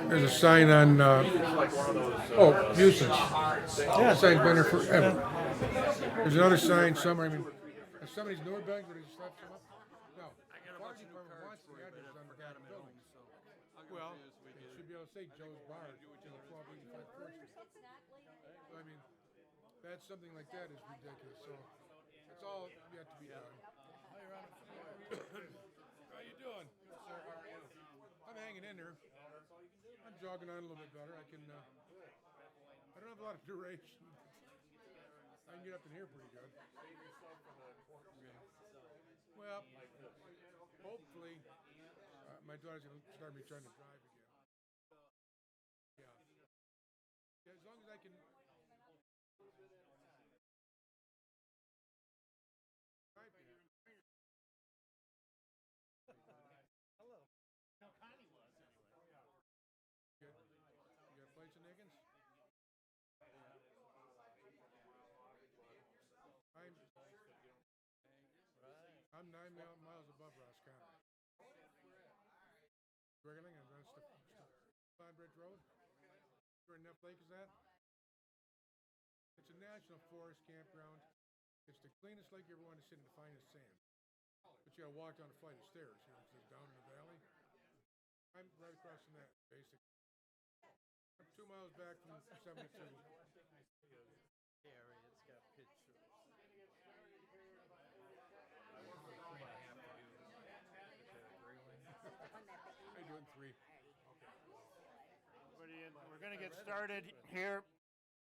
There's a sign on, usage. Yeah. Sign's been there forever. There's another sign somewhere, somebody's newer buildings where they just left some up. No. Fire department wants the address on the back of the building. Well, they should be able to say Joe's Bar, 1285 First Street. So, that's something like that is ridiculous. So, it's all yet to be done. How you doing? Sir, how are you? I'm hanging in there. I'm jogging on a little bit better. I don't have a lot of duration. I can get up in here pretty good. Well, hopefully, my daughter's going to start me trying to drive again. Yeah. As long as I can. Hello. No, Connie was anyway. You got plates and Niggins? I'm 9 miles above Roscommon. Gregling and Stefan Bridge Road. Where Neff Lake is at? It's a national forest campground. It's the cleanest lake you ever want to sit in, the finest sand. But you gotta walk down a flight of stairs, down in the valley. I'm right across from that, basically. I'm 2 miles back from 72. I do it in 3. We're going to get started here.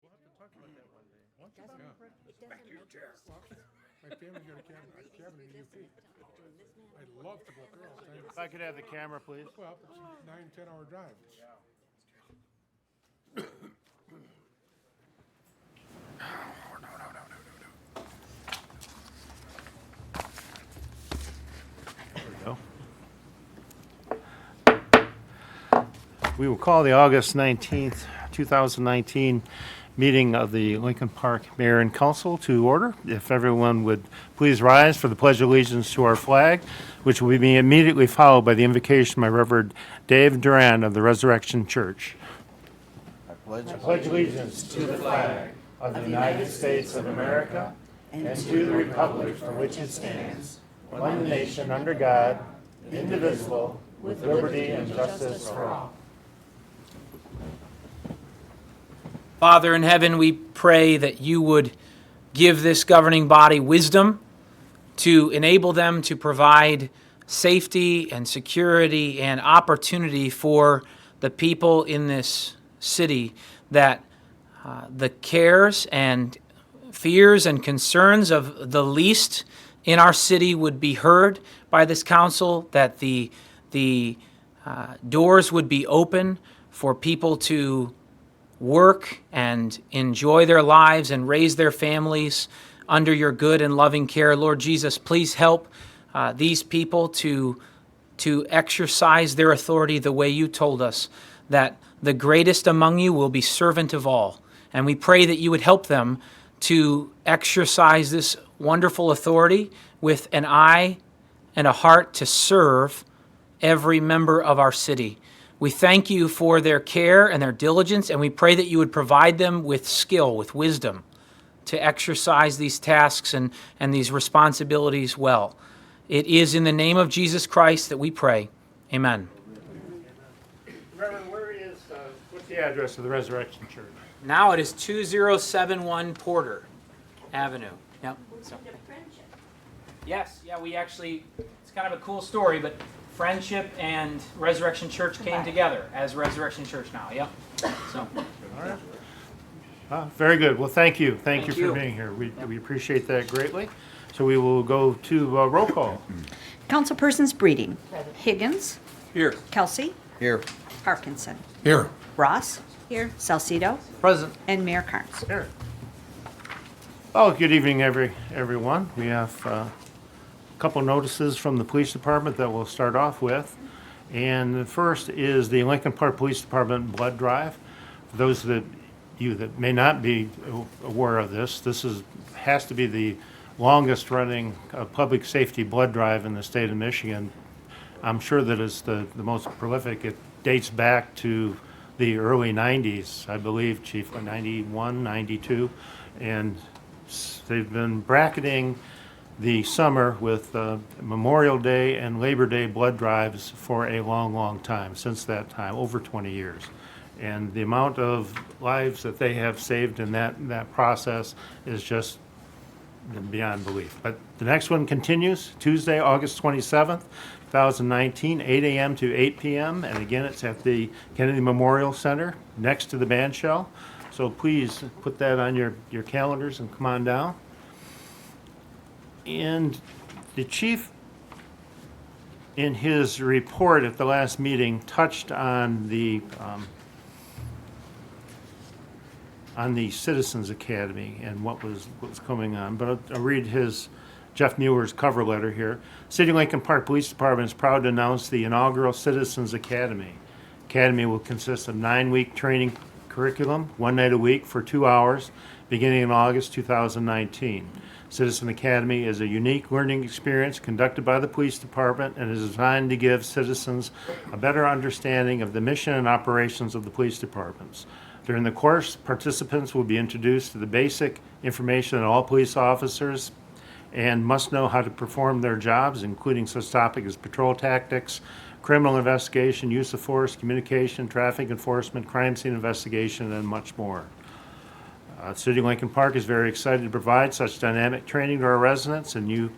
We'll have to talk about that one day. Back to your chair. Well, my family's got a cabin in UP. I'd love to go up there all the time. If I could have the camera, please. Well, it's a 9-10 hour drive. We will call the August 19th, 2019 meeting of the Lincoln Park Mayor and Council to order. If everyone would please rise for the Pledge of Allegiance to our flag, which will be immediately followed by the invocation by Reverend Dave Duran of the Resurrection Church. I pledge allegiance to the flag of the United States of America and to the republic for which it stands, one nation under God, indivisible, with liberty and justice for all. Father in heaven, we pray that you would give this governing body wisdom to enable them to provide safety and security and opportunity for the people in this city, that the cares and fears and concerns of the least in our city would be heard by this council, that the doors would be open for people to work and enjoy their lives and raise their families under your good and loving care. Lord Jesus, please help these people to exercise their authority the way you told us, that the greatest among you will be servant of all. And we pray that you would help them to exercise this wonderful authority with an eye and a heart to serve every member of our city. We thank you for their care and their diligence, and we pray that you would provide them with skill, with wisdom, to exercise these tasks and these responsibilities well. It is in the name of Jesus Christ that we pray. Amen. Reverend, what's the address of the Resurrection Church? Now it is 2071 Porter Avenue. Yep. So. Yes, yeah, we actually, it's kind of a cool story, but Friendship and Resurrection Church came together as Resurrection Church now. Yep. So. All right. Very good. Well, thank you. Thank you for being here. We appreciate that greatly. So we will go to roll call. Councilpersons Breeding. Higgins. Here. Kelsey. Here. Parkinson. Here. Ross. Here. Salcido. Present. And Mayor Carnes. Here. Oh, good evening, everyone. We have a couple notices from the police department that we'll start off with. And the first is the Lincoln Park Police Department blood drive. For those that may not be aware of this has to be the longest running public safety blood drive in the state of Michigan. I'm sure that it's the most prolific. It dates back to the early 90s, I believe, Chief, 91, 92. And they've been bracketing the summer with Memorial Day and Labor Day blood drives for a long, long time, since that time, over 20 years. And the amount of lives that they have saved in that process is just beyond belief. But the next one continues Tuesday, August 27th, 2019, 8 a.m. to 8 p.m. And again, it's at the Kennedy Memorial Center next to the band shell. So please put that on your calendars and come on down. And the chief, in his report at the last meeting, touched on the Citizens Academy and what was going on. But I'll read Jeff Mueller's cover letter here. City of Lincoln Park Police Department is proud to announce the inaugural Citizens Academy. Academy will consist of 9-week training curriculum, 1 night a week for 2 hours, beginning in August 2019. Citizen Academy is a unique learning experience conducted by the police department and is designed to give citizens a better understanding of the mission and operations of the police departments. During the course, participants will be introduced to the basic information that all police officers and must know how to perform their jobs, including such topics as patrol tactics, criminal investigation, use of force, communication, traffic enforcement, crime scene investigation, and much more. City of Lincoln Park is very excited to provide such dynamic training to our residents, and you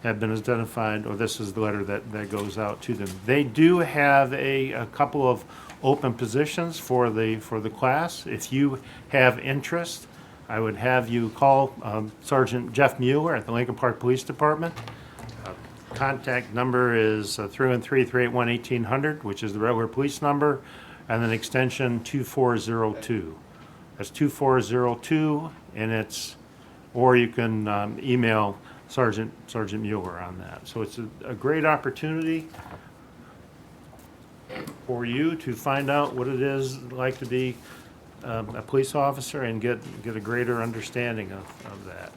have been identified, or this is the letter that goes out to them. They do have a couple of open positions for the class. If you have interest, I would have you call Sergeant Jeff Mueller at the Lincoln Park Police Department. Contact number is 313-381-1800, which is the regular police number, and then extension 2402. That's 2402, and or you can email Sergeant Mueller on that. So it's a great opportunity for you to find out what it is like to be a police officer and get a greater understanding of that.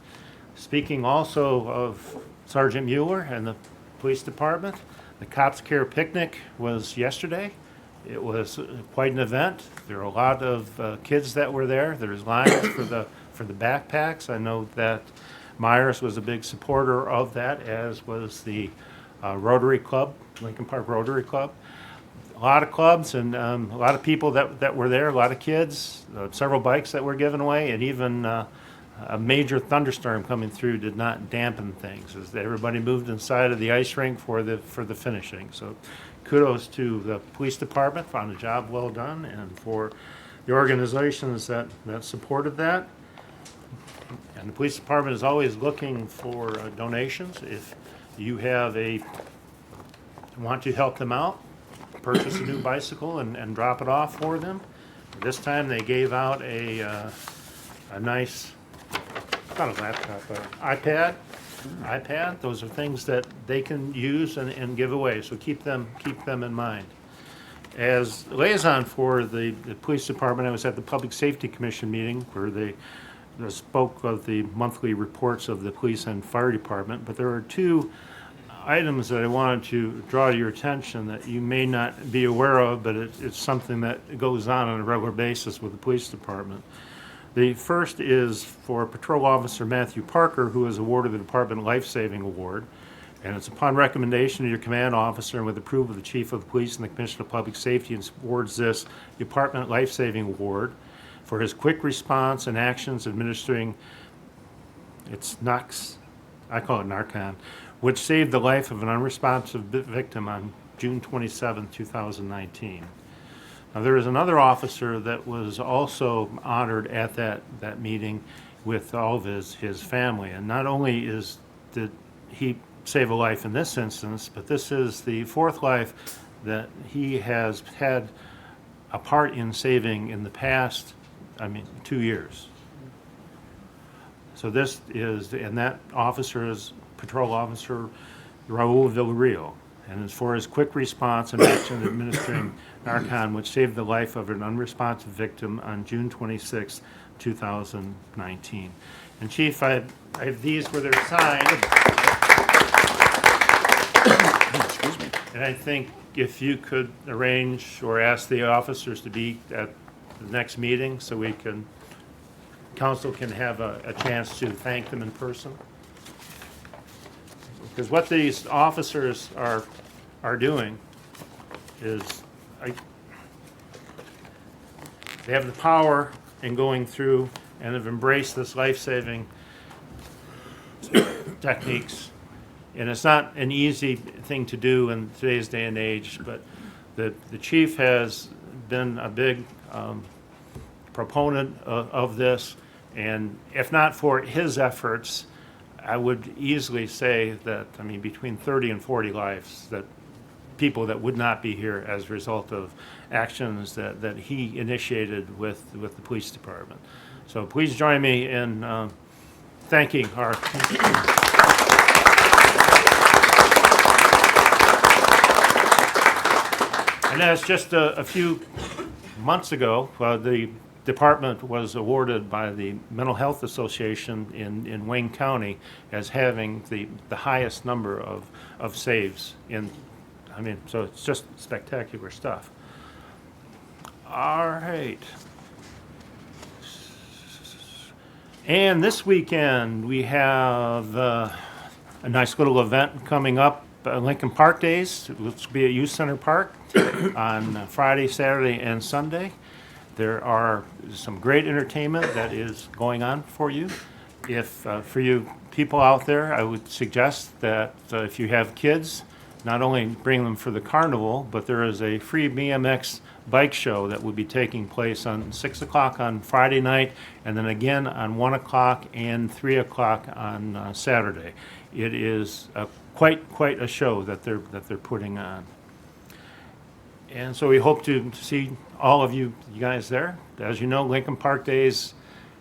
Speaking also of Sergeant Mueller and the police department, the Cops Care Picnic was yesterday. It was quite an event. There were a lot of kids that were there. There's lines for the backpacks. I know that Myers was a big supporter of that, as was the Rotary Club, Lincoln Park Rotary Club. A lot of clubs and a lot of people that were there, a lot of kids, several bikes that were given away, and even a major thunderstorm coming through did not dampen things as everybody moved inside of the ice rink for the finishing. So kudos to the police department on a job well done, and for the organizations that supported that. And the police department is always looking for donations. If you want to help them out, purchase a new bicycle and drop it off for them. This time they gave out a nice, not a laptop, but iPad. Those are things that they can use and give away, so keep them in mind. As liaison for the police department, I was at the Public Safety Commission meeting where they spoke of the monthly reports of the police and fire department, but there are two items that I wanted to draw to your attention that you may not be aware of, but it's something that goes on a regular basis with the police department. The first is for Patrol Officer Matthew Parker, who was awarded the Department Life Saving Award. And it's upon recommendation of your command officer and with approval of the Chief of the Police and the Commissioner of Public Safety, and awards this Department Life Saving Award for his quick response and actions administering, it's NOx, I call it Narcan, which saved the life of an unresponsive victim on June 27, 2019. Now, there is another officer that was also honored at that meeting with all of his family. And not only did he save a life in this instance, but this is the fourth life that he has had a part in saving in the past, 2 years. So this is, and that officer is Patrol Officer Raul Villarreal, and it's for his quick response and action administering Narcan, which saved the life of an unresponsive victim on June 26, 2019. And Chief, I have these where they're signed. Excuse me. And I think if you could arrange or ask the officers to be at the next meeting so council can have a chance to thank them in person. Because what these officers are doing is, they have the power in going through and have embraced this life-saving techniques. And it's not an easy thing to do in today's day and age, but the chief has been a big proponent of this. And if not for his efforts, I would easily say that, I mean, between 30 and 40 lives, that people that would not be here as a result of actions that he initiated with the police department. So please join me in thanking our And as just a few months ago, the department was awarded by the Mental Health Association in Wayne County as having the highest number of saves in, I mean, so it's just spectacular stuff. All right. And this weekend, we have a nice little event coming up, Lincoln Park Days. It will be at Youth Center Park on Friday, Saturday, and Sunday. There are some great entertainment that is going on for you. If for you people out there, I would suggest that if you have kids, not only bring them for the carnival, but there is a free BMX bike show that will be taking place on 6 o'clock on Friday night, and then again on 1 o'clock and 3 o'clock on Saturday. It is quite a show that they're putting on. And so we hope to see all of you guys there. As you know, Lincoln Park Days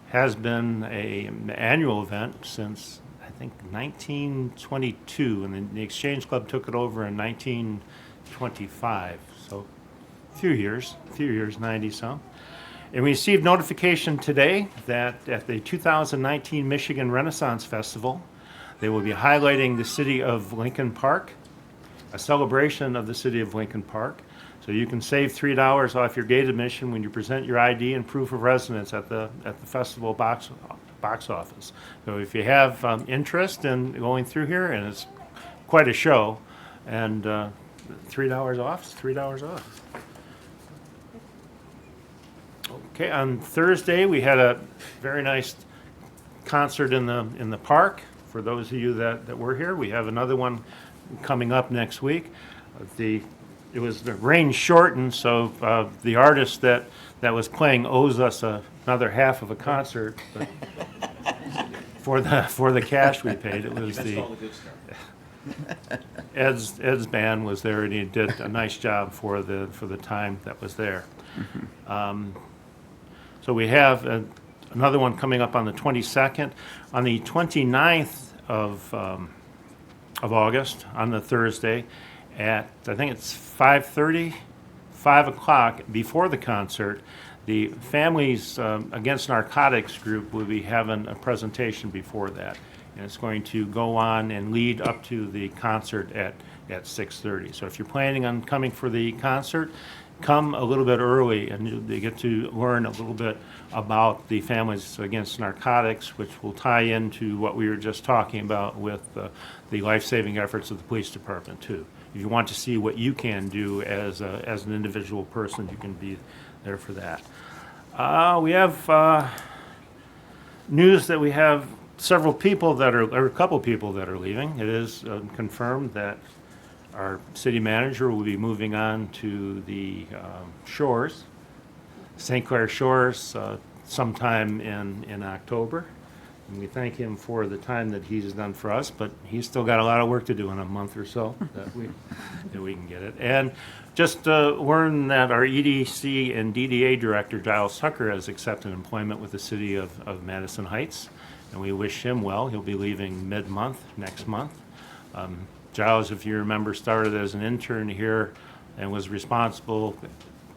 has been an annual event since, I think, 1922, and the Exchange Club took it over in 1925. So a few years, 90-some. And we received notification today that at the 2019 Michigan Renaissance Festival, they will be highlighting the city of Lincoln Park, a celebration of the city of Lincoln Park. So you can save $3 off your gate admission when you present your ID and proof of residence at the festival box office. So if you have interest in going through here, and it's quite a show, and $3 off, it's $3 off. Okay, on Thursday we had a very nice concert in the park. For those of you that were here, we have another one coming up next week. It was the rain shortened, so the artist that was playing owes us another half of a concert. But for the cash we paid, it was Ed's band was there, and he did a nice job for the time that was there. So we have another one coming up on the 22nd, on the 29th of August, on the Thursday, at, I think it's 5:30, 5 o'clock, before the concert, the Families Against Narcotics group will be having a presentation before that. And it's going to go on and lead up to the concert at 6:30. So if you're planning on coming for the concert, come a little bit early, and you get to learn a little bit about the Families Against Narcotics, which will tie into what we were just talking about with the life-saving efforts of the police department too. If you want to see what you can do as an individual person, you can be there for that. We have news that we have several people or a couple people that are leaving. It is confirmed that our city manager will be moving on to the Shores, St. Clair Shores, sometime in October. And we thank him for the time that he's done for us, but he's still got a lot of work to do in a month or so that we can get it. And just learn that our EDC and DDA director, Giles Tucker, has accepted employment with the city of Madison Heights, and we wish him well. He'll be leaving mid-month, next month. Giles, if you remember, started as an intern here and was responsible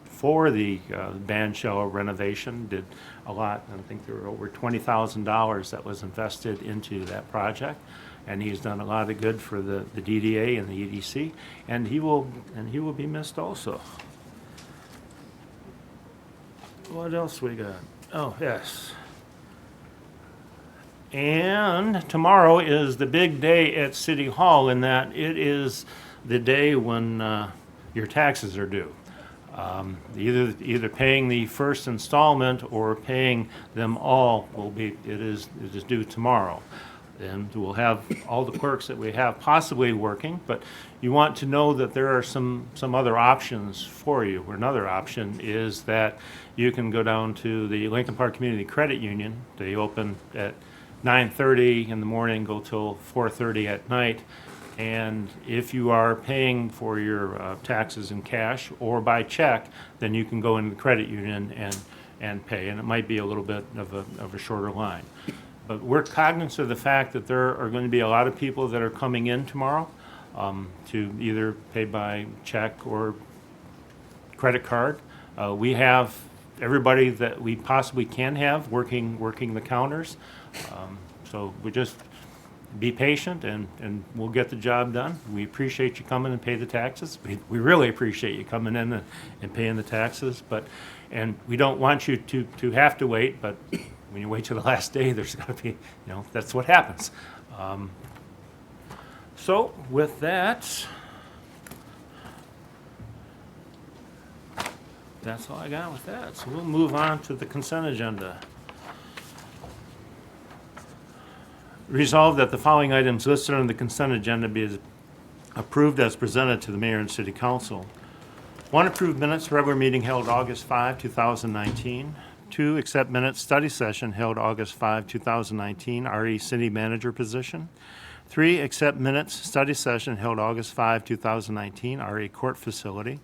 for the band shell renovation, did a lot. I think there were over $20,000 that was invested into that project. and he's done a lot of good for the DDA and the EDC, and he will be missed also. What else we got? Oh, yes. And tomorrow is the big day at City Hall in that it is the day when your taxes are due. Either paying the first installment or paying them all it is due tomorrow. And we'll have all the clerks that we have possibly working, but you want to know that there are some other options for you. Another option is that you can go down to the Lincoln Park Community Credit Union. They open at 9:30 in the morning, go till 4:30 at night. And if you are paying for your taxes in cash or by check, then you can go into the credit union and pay. And it might be a little bit of a shorter line. But we're cognizant of the fact that there are going to be a lot of people that are coming in tomorrow to either pay by check or credit card. We have everybody that we possibly can have working the counters. So we just be patient and we'll get the job done. We appreciate you coming and pay the taxes. We really appreciate you coming in and paying the taxes. And we don't want you to have to wait, but when you wait till the last day, there's got to be, that's what happens. So with that, that's all I got with that. So we'll move on to the consent agenda. Resolved that the following items listed on the consent agenda be approved as presented to the mayor and city council. 1, approve minutes, regular meeting held August 5, 2019. 2, accept minutes, study session held August 5, 2019, RE city manager position. 3, accept minutes, study session held August 5, 2019, RE court facility.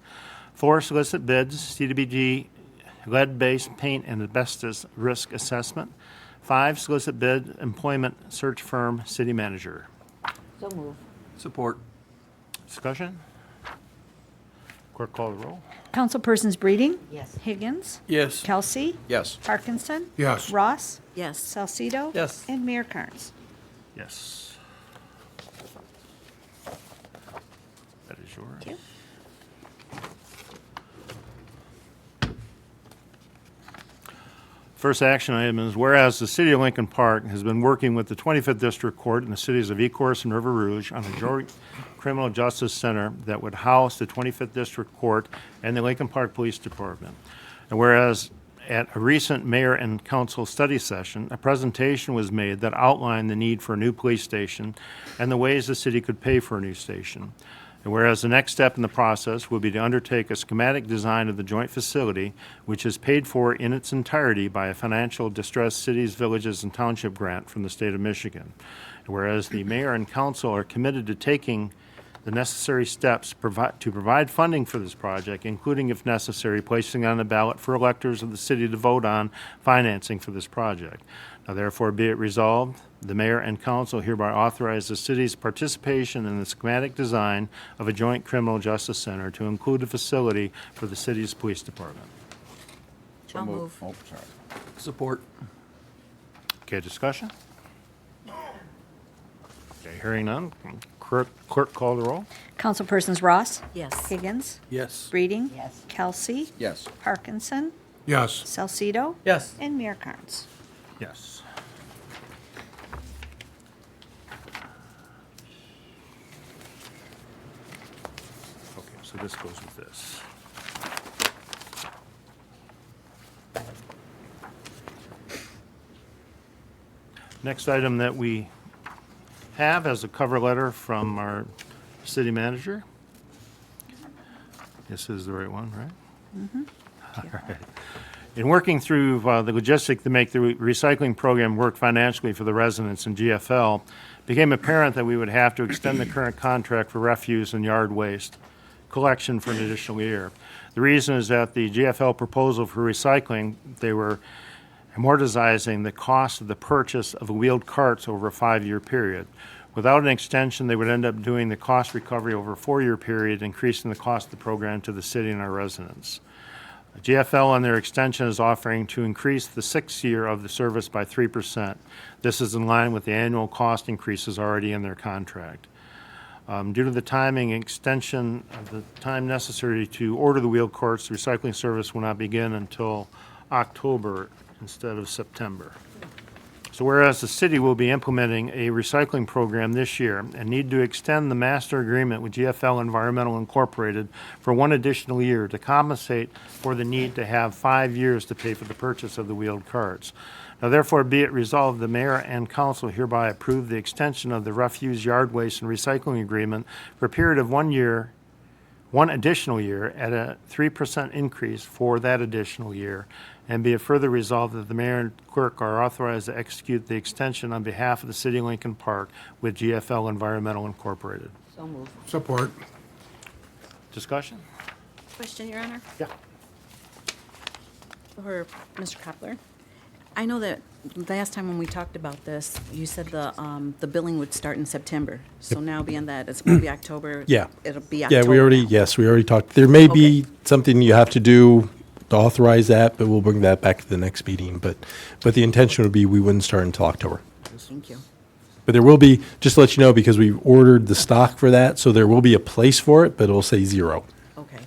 4, solicit bids, CDBG lead-based paint and asbestos risk assessment. 5, solicit bid, employment search firm, city manager. So move. Support. Discussion? Clerk call the roll. Councilpersons Breeding? Yes. Higgins? Yes. Kelsey? Yes. Parkinson? Yes. Ross? Yes. Salcido? Yes. And Mayor Carnes. Yes. That is yours. Thank you. First action item is whereas the City of Lincoln Park has been working with the 25th District Court in the cities of Ecorse and River Rouge on a joint criminal justice center that would house the 25th District Court and the Lincoln Park Police Department. And whereas at a recent mayor and council study session, a presentation was made that outlined the need for a new police station and the ways the city could pay for a new station. And whereas the next step in the process will be to undertake a schematic design of the joint facility, which is paid for in its entirety by a financial distressed cities, villages, and township grant from the state of Michigan. And whereas the mayor and council are committed to taking the necessary steps to provide funding for this project, including, if necessary, placing on the ballot for electors of the city to vote on financing for this project. Now therefore be it resolved, the mayor and council hereby authorize the city's participation in the schematic design of a joint criminal justice center to include a facility for the city's police department. I'll move. Oh, sorry. Support. Okay, discussion? Okay, hearing none, clerk call the roll. Councilpersons Ross? Yes. Higgins? Yes. Breeding? Yes. Kelsey? Yes. Parkinson? Yes. Salcido? Yes. And Mayor Carnes. Yes. Okay, so this goes with this. Next item that we have as a cover letter from our city manager. This is the right one, right? All right. In working through the logistic to make the recycling program work financially for the residents in GFL, it became apparent that we would have to extend the current contract for refuse and yard waste collection for an additional year. The reason is that the GFL proposal for recycling, they were amortizing the cost of the purchase of wheeled carts over a 5-year period. Without an extension, they would end up doing the cost recovery over a 4-year period, increasing the cost of the program to the city and our residents. GFL on their extension is offering to increase the 6th year of the service by 3%. This is in line with the annual cost increases already in their contract. Due to the timing extension of the time necessary to order the wheel carts, the recycling service will not begin until October instead of September. So whereas the city will be implementing a recycling program this year and need to extend the master agreement with GFL Environmental Incorporated for 1 additional year to compensate for the need to have 5 years to pay for the purchase of the wheeled carts. Now therefore be it resolved, the mayor and council hereby approve the extension of the refuse, yard waste, and recycling agreement for a period of 1 year, 1 additional year at a 3% increase for that additional year. And be it further resolved that the mayor and clerk are authorized to execute the extension on behalf of the city of Lincoln Park with GFL Environmental Incorporated. So move. Support. Discussion? Question, Your Honor? Yeah. For Mr. Kopler. I know that last time when we talked about this, you said the billing would start in September. So now being that it's going to be October. Yeah. It'll be October. Yeah, we already, now. yes, we already talked. There may be Okay. something you have to do to authorize that, but we'll bring that back to the next meeting. But the intention would be we wouldn't start until October. Thank you. But there will be, just to let you know, because we've ordered the stock for that, so there will be a place for it, but it'll say 0. Okay.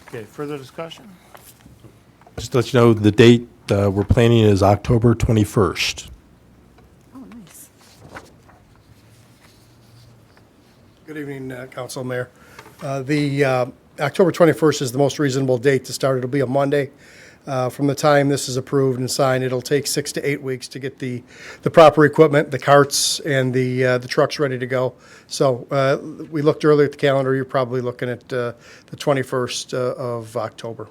Okay, further discussion? Just to let you know, the date we're planning is October 21st. Oh, nice. Good evening, Council Mayor. The October 21st is the most reasonable date to start. It'll be a Monday. From the time this is approved and signed, it'll take 6 to 8 weeks to get the proper equipment, the carts, and the trucks ready to go. So we looked earlier at the calendar. You're probably looking at the 21st of October.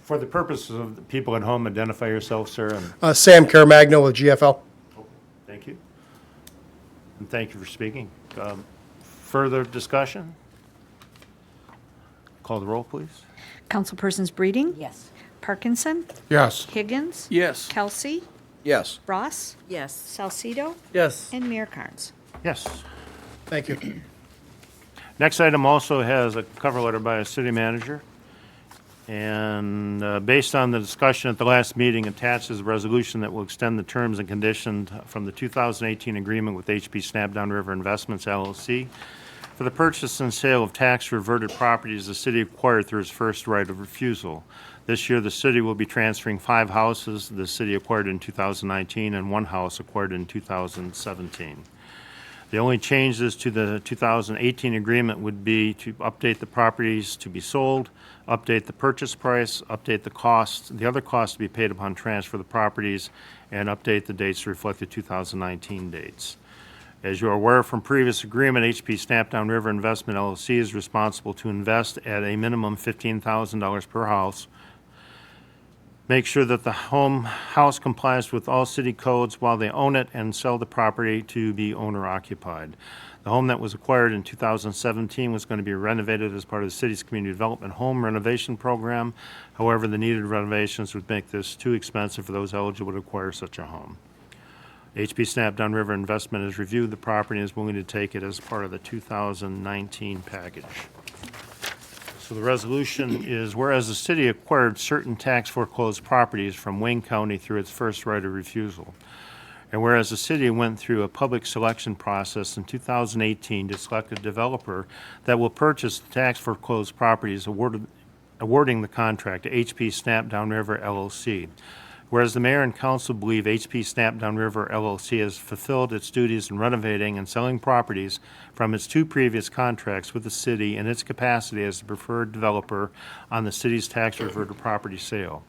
For the purposes of the people at home, identify yourself, sir, and Sam Caramagno with GFL. thank you. And thank you for speaking. Further discussion? Call the roll, please. Councilpersons Breeding? Yes. Parkinson? Yes. Higgins? Yes. Kelsey? Yes. Ross? Yes. Salcido? Yes. And Mayor Carnes. Yes. Thank you. Next item also has a cover letter by a city manager. And based on the discussion at the last meeting, attached is a resolution that will extend the terms and conditions from the 2018 agreement with HP Snapdown River Investments LLC for the purchase and sale of tax reverted properties the city acquired through its first right of refusal. This year, the city will be transferring 5 houses the city acquired in 2019 and 1 house acquired in 2017. The only changes to the 2018 agreement would be to update the properties to be sold, update the purchase price, update the costs, the other costs to be paid upon transfer of the properties, and update the dates to reflect the 2019 dates. As you are aware from previous agreement, HP Snapdown River Investment LLC is responsible to invest at a minimum $15,000 per house. Make sure that the house complies with all city codes while they own it and sell the property to be owner occupied. The home that was acquired in 2017 was going to be renovated as part of the city's community development home renovation program. However, the needed renovations would make this too expensive for those eligible to acquire such a home. HP Snapdown River Investment has reviewed the property and is willing to take it as part of the 2019 package. So the resolution is, whereas the city acquired certain tax foreclosed properties from Wayne County through its first right of refusal, and whereas the city went through a public selection process in 2018 to select a developer that will purchase the tax foreclosed properties, awarding the contract to HP Snapdown River LLC. Whereas the mayor and council believe HP Snapdown River LLC has fulfilled its duties in renovating and selling properties from its 2 previous contracts with the city in its capacity as the preferred developer on the city's tax reverted property sale.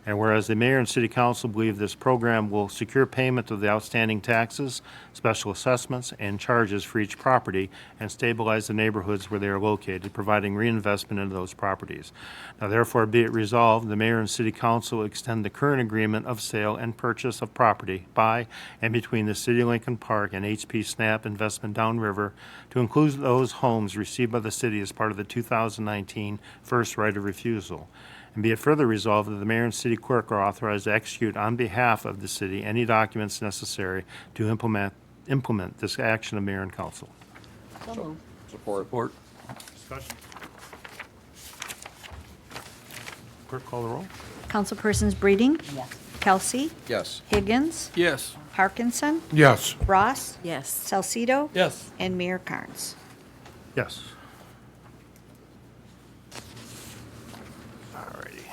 And whereas the mayor and city council believe this program will secure payment of the outstanding taxes, special assessments, and charges for each property and stabilize the neighborhoods where they are located, providing reinvestment into those properties. Now therefore be it resolved, the mayor and city council extend the current agreement of sale and purchase of property by and between the city of Lincoln Park and HP Snap Investment Downriver to include those homes received by the city as part of the 2019 first right of refusal. And be it further resolved that the mayor and city clerk are authorized to execute on behalf of the city any documents necessary to implement implement this action of mayor and council. Support. Support. Discussion. Clerk, call the roll. Councilpersons Breeding, Yes. Kelsey, Yes. Higgins, Yes. Parkinson, Yes. Ross, Yes. Salcido, Yes. and Mayor Carnes. Yes. Alrighty.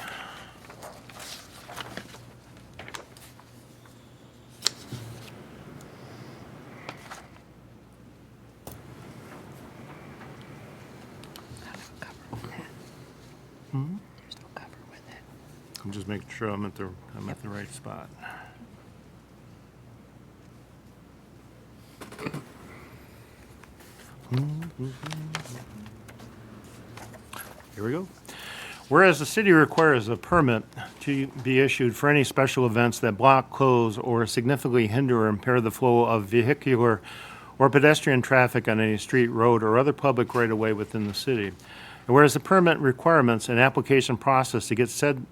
I'm just making sure I'm at the right spot. Here we go. Whereas the city requires a permit to be issued for any special events that block, close, or significantly hinder or impair the flow of vehicular or pedestrian traffic on any street, road, or other public right-of-way within the city. And whereas the permit requirements and application process to get said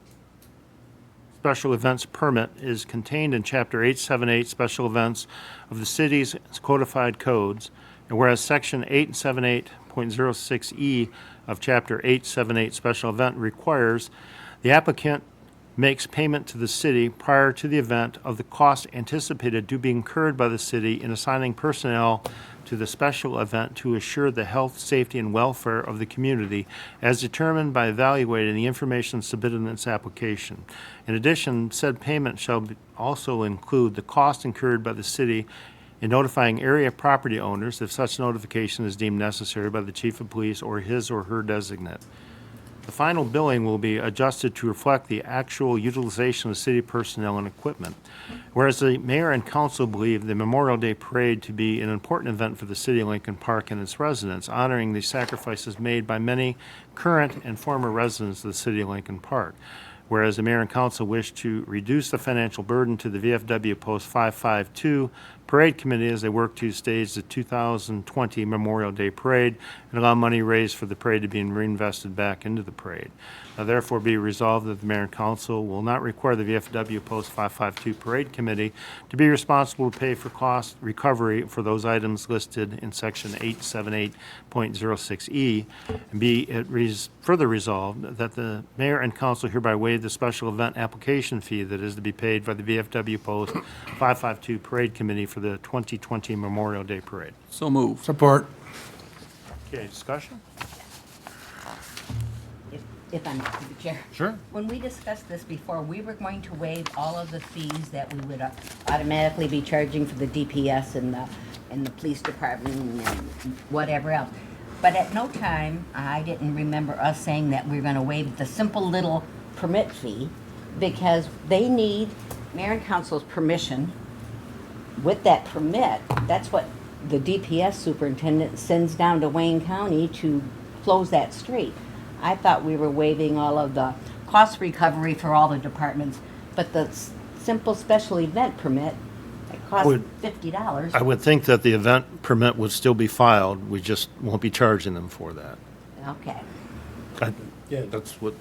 special events permit is contained in Chapter 878 Special Events of the city's codified codes, and whereas Section 878.06E of Chapter 878 Special Event requires the applicant makes payment to the city prior to the event of the cost anticipated to be incurred by the city in assigning personnel to the special event to assure the health, safety, and welfare of the community as determined by evaluating the information submitted in its application. In addition, said payment shall also include the cost incurred by the city in notifying area property owners if such notification is deemed necessary by the chief of police or his or her designate. The final billing will be adjusted to reflect the actual utilization of city personnel and equipment. Whereas the mayor and council believe the Memorial Day Parade to be an important event for the city of Lincoln Park and its residents, honoring the sacrifices made by many current and former residents of the city of Lincoln Park. Whereas the mayor and council wish to reduce the financial burden to the VFW Post 552 Parade Committee as they work to stage the 2020 Memorial Day Parade and allow money raised for the parade to be reinvested back into the parade. Now therefore be resolved that the mayor and council will not require the VFW Post 552 Parade Committee to be responsible to pay for cost recovery for those items listed in Section 878.06E, and be it further resolved that the mayor and council hereby waive the special event application fee that is to be paid by the VFW Post 552 Parade Committee for the 2020 Memorial Day Parade. So move. Support. Okay, discussion? If I'm, Chair. Sure. When we discussed this before, we were going to waive all of the fees that we would automatically be charging for the DPS and the police department and whatever else. But at no time, I didn't remember us saying that we were gonna waive the simple little permit fee because they need mayor and council's permission. With that permit, that's what the DPS superintendent sends down to Wayne County to close that street. I thought we were waiving all of the cost recovery for all the departments, but the simple special event permit, it costs Would- $50. I would think that the event permit would still be filed, we just won't be charging them for that. Okay. Yeah. That's what,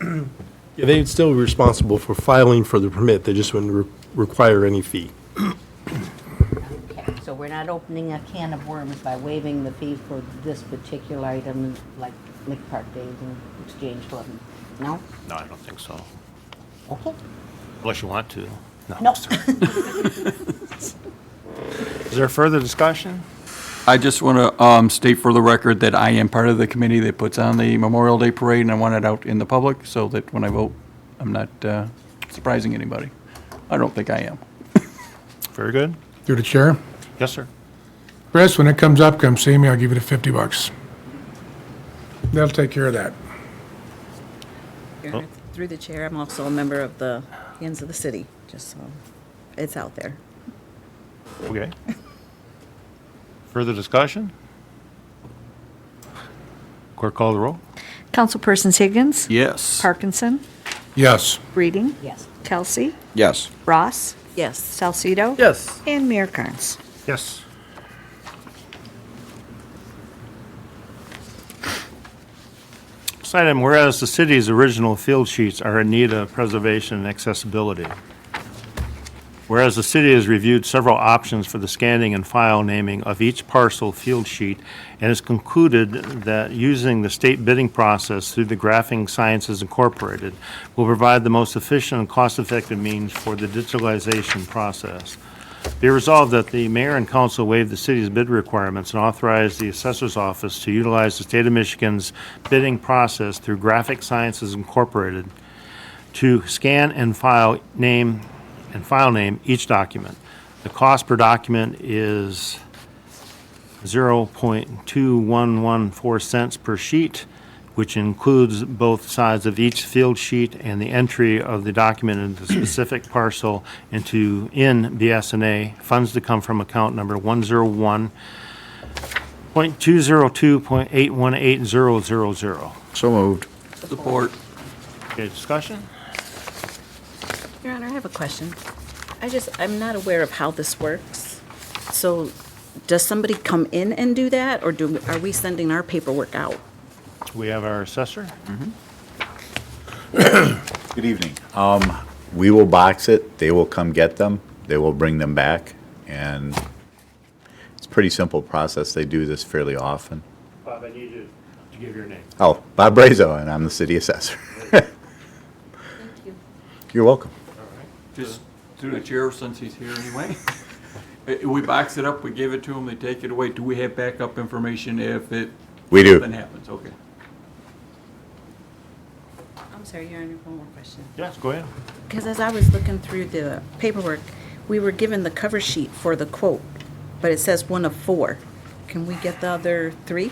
Yeah, they'd still be responsible for filing for the permit. They just wouldn't require any fee. Okay, so we're not opening a can of worms by waiving the fee for this particular item, like Lincoln Park Days and Exchange Club? No? no, I don't think so. Okay. Unless you want to. No. Is there further discussion? I just want to state for the record that I am part of the committee that puts on the Memorial Day Parade, and I want it out in the public so that when I vote, I'm not surprising anybody. I don't think I am. Very good. Through the chair. Yes, sir. Chris, when it comes up, come see me. I'll give you the $50. They'll take care of that. Your Honor, through the chair, I'm also a member of the Hands of the City, just so it's out there. Okay. Further discussion? Clerk, call the roll. Councilpersons Higgins, Yes. Parkinson, Yes. Breeding, Yes. Kelsey, Yes. Ross, Yes. Salcido. Yes. And Mayor Carnes. Yes. This item, whereas the city's original field sheets are in need of preservation and accessibility. Whereas the city has reviewed several options for the scanning and file naming of each parcel field sheet and has concluded that using the state bidding process through the Graphing Sciences Incorporated will provide the most efficient and cost-effective means for the digitalization process. Be resolved that the mayor and council waive the city's bid requirements and authorize the assessor's office to utilize the state of Michigan's bidding process through Graphic Sciences Incorporated to scan and file name each document. The cost per document is 0.2114 cents per sheet, which includes both sides of each field sheet and the entry of the document into the specific parcel in BS&A, funds to come from account number 101.202.818000. So moved. Support. Okay, discussion? Your Honor, I have a question. I'm not aware of how this works. So does somebody come in and do that, or are we sending our paperwork out? We have our assessor. Good evening. We will box it, they will come get them, they will bring them back, and it's a pretty simple process. They do this fairly often. Bob, I need you to give your name. Oh, Bob Brazo, and I'm the city assessor. Thank you. You're welcome. Just through the chair, since he's here anyway. We box it up, we give it to them, they take it away. Do we have backup information if We do. something happens? Okay. I'm sorry, Your Honor, one more question. Yes, go ahead. Because as I was looking through the paperwork, we were given the cover sheet for the quote, but it says 1 of 4. Can we get the other 3?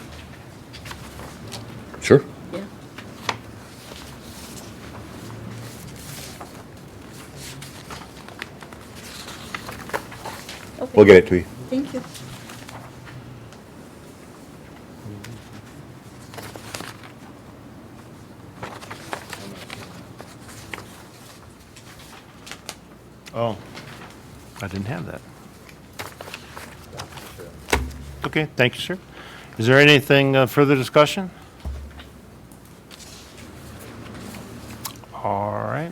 Sure. Yeah. Okay. We'll get it to you. Thank you. Oh, I didn't have that. Okay, thank you, sir. Is there anything further discussion? All right.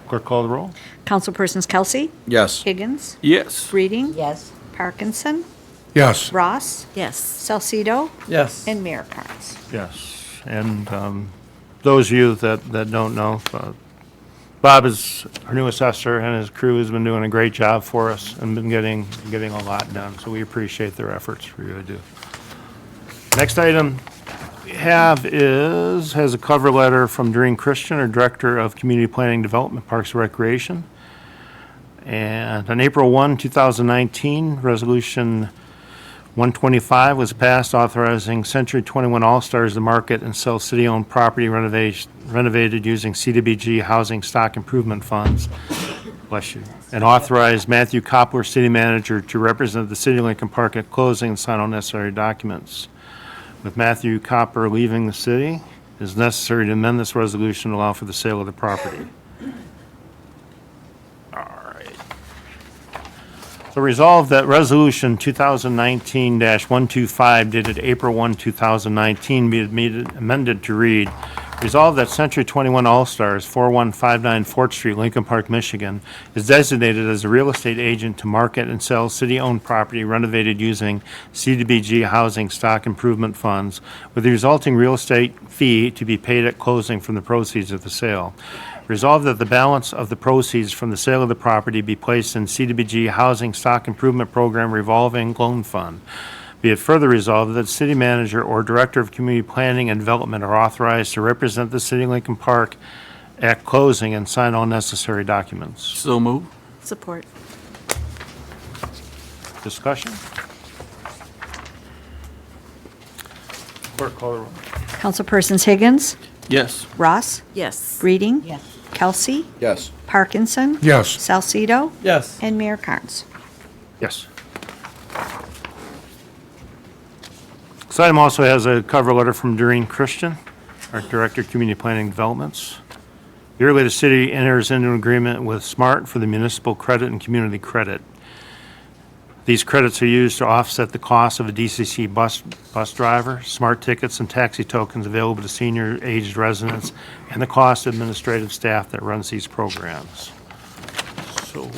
Clerk, call the roll. Councilpersons Kelsey, Yes. Higgins, Yes. Reading, Yes. Parkinson, Yes. Ross, Yes. Salcido, Yes. and Mayor Carnes. Yes. And those of you that don't know, Bob is our new assessor, and his crew has been doing a great job for us and been getting a lot done. So we appreciate their efforts. We really do. Next item we have has a cover letter from Doreen Christian, our Director of Community Planning Development, Parks and Recreation. And on April 1, 2019, Resolution 125 was passed authorizing Century 21 All-Stars to market and sell city-owned property renovated using CDBG housing stock improvement funds. Bless you. And authorized Matthew Koppler, city manager, to represent the city of Lincoln Park at closing and sign all necessary documents. With Matthew Koppler leaving the city, it is necessary to amend this resolution to allow for the sale of the property. So resolved that Resolution 2019-125 dated April 1, 2019 be amended to read, resolved that Century 21 All-Stars, 4159 Fort Street, Lincoln Park, Michigan, is designated as a real estate agent to market and sell city-owned property renovated using CDBG housing stock improvement funds, with the resulting real estate fee to be paid at closing from the proceeds of the sale. Resolved that the balance of the proceeds from the sale of the property be placed in CDBG Housing Stock Improvement Program Revolving Loan Fund. Be it further resolved that the city manager or director of community planning and development are authorized to represent the city of Lincoln Park at closing and sign all necessary documents. So move. Support. Discussion? Clerk, call the roll. Councilpersons Higgins, Yes. Ross, Yes. Reading, Yes. Kelsey, Yes. Parkinson, Yes. Salcido, Yes. and Mayor Carnes. Yes. This item also has a cover letter from Doreen Christian, our Director of Community Planning and Developments. Yearly, the city enters into an agreement with SMART for the municipal credit and community credit. These credits are used to offset the cost of a DCC bus driver, SMART tickets, and taxi tokens available to senior-aged residents, and the cost of administrative staff that runs these programs. So,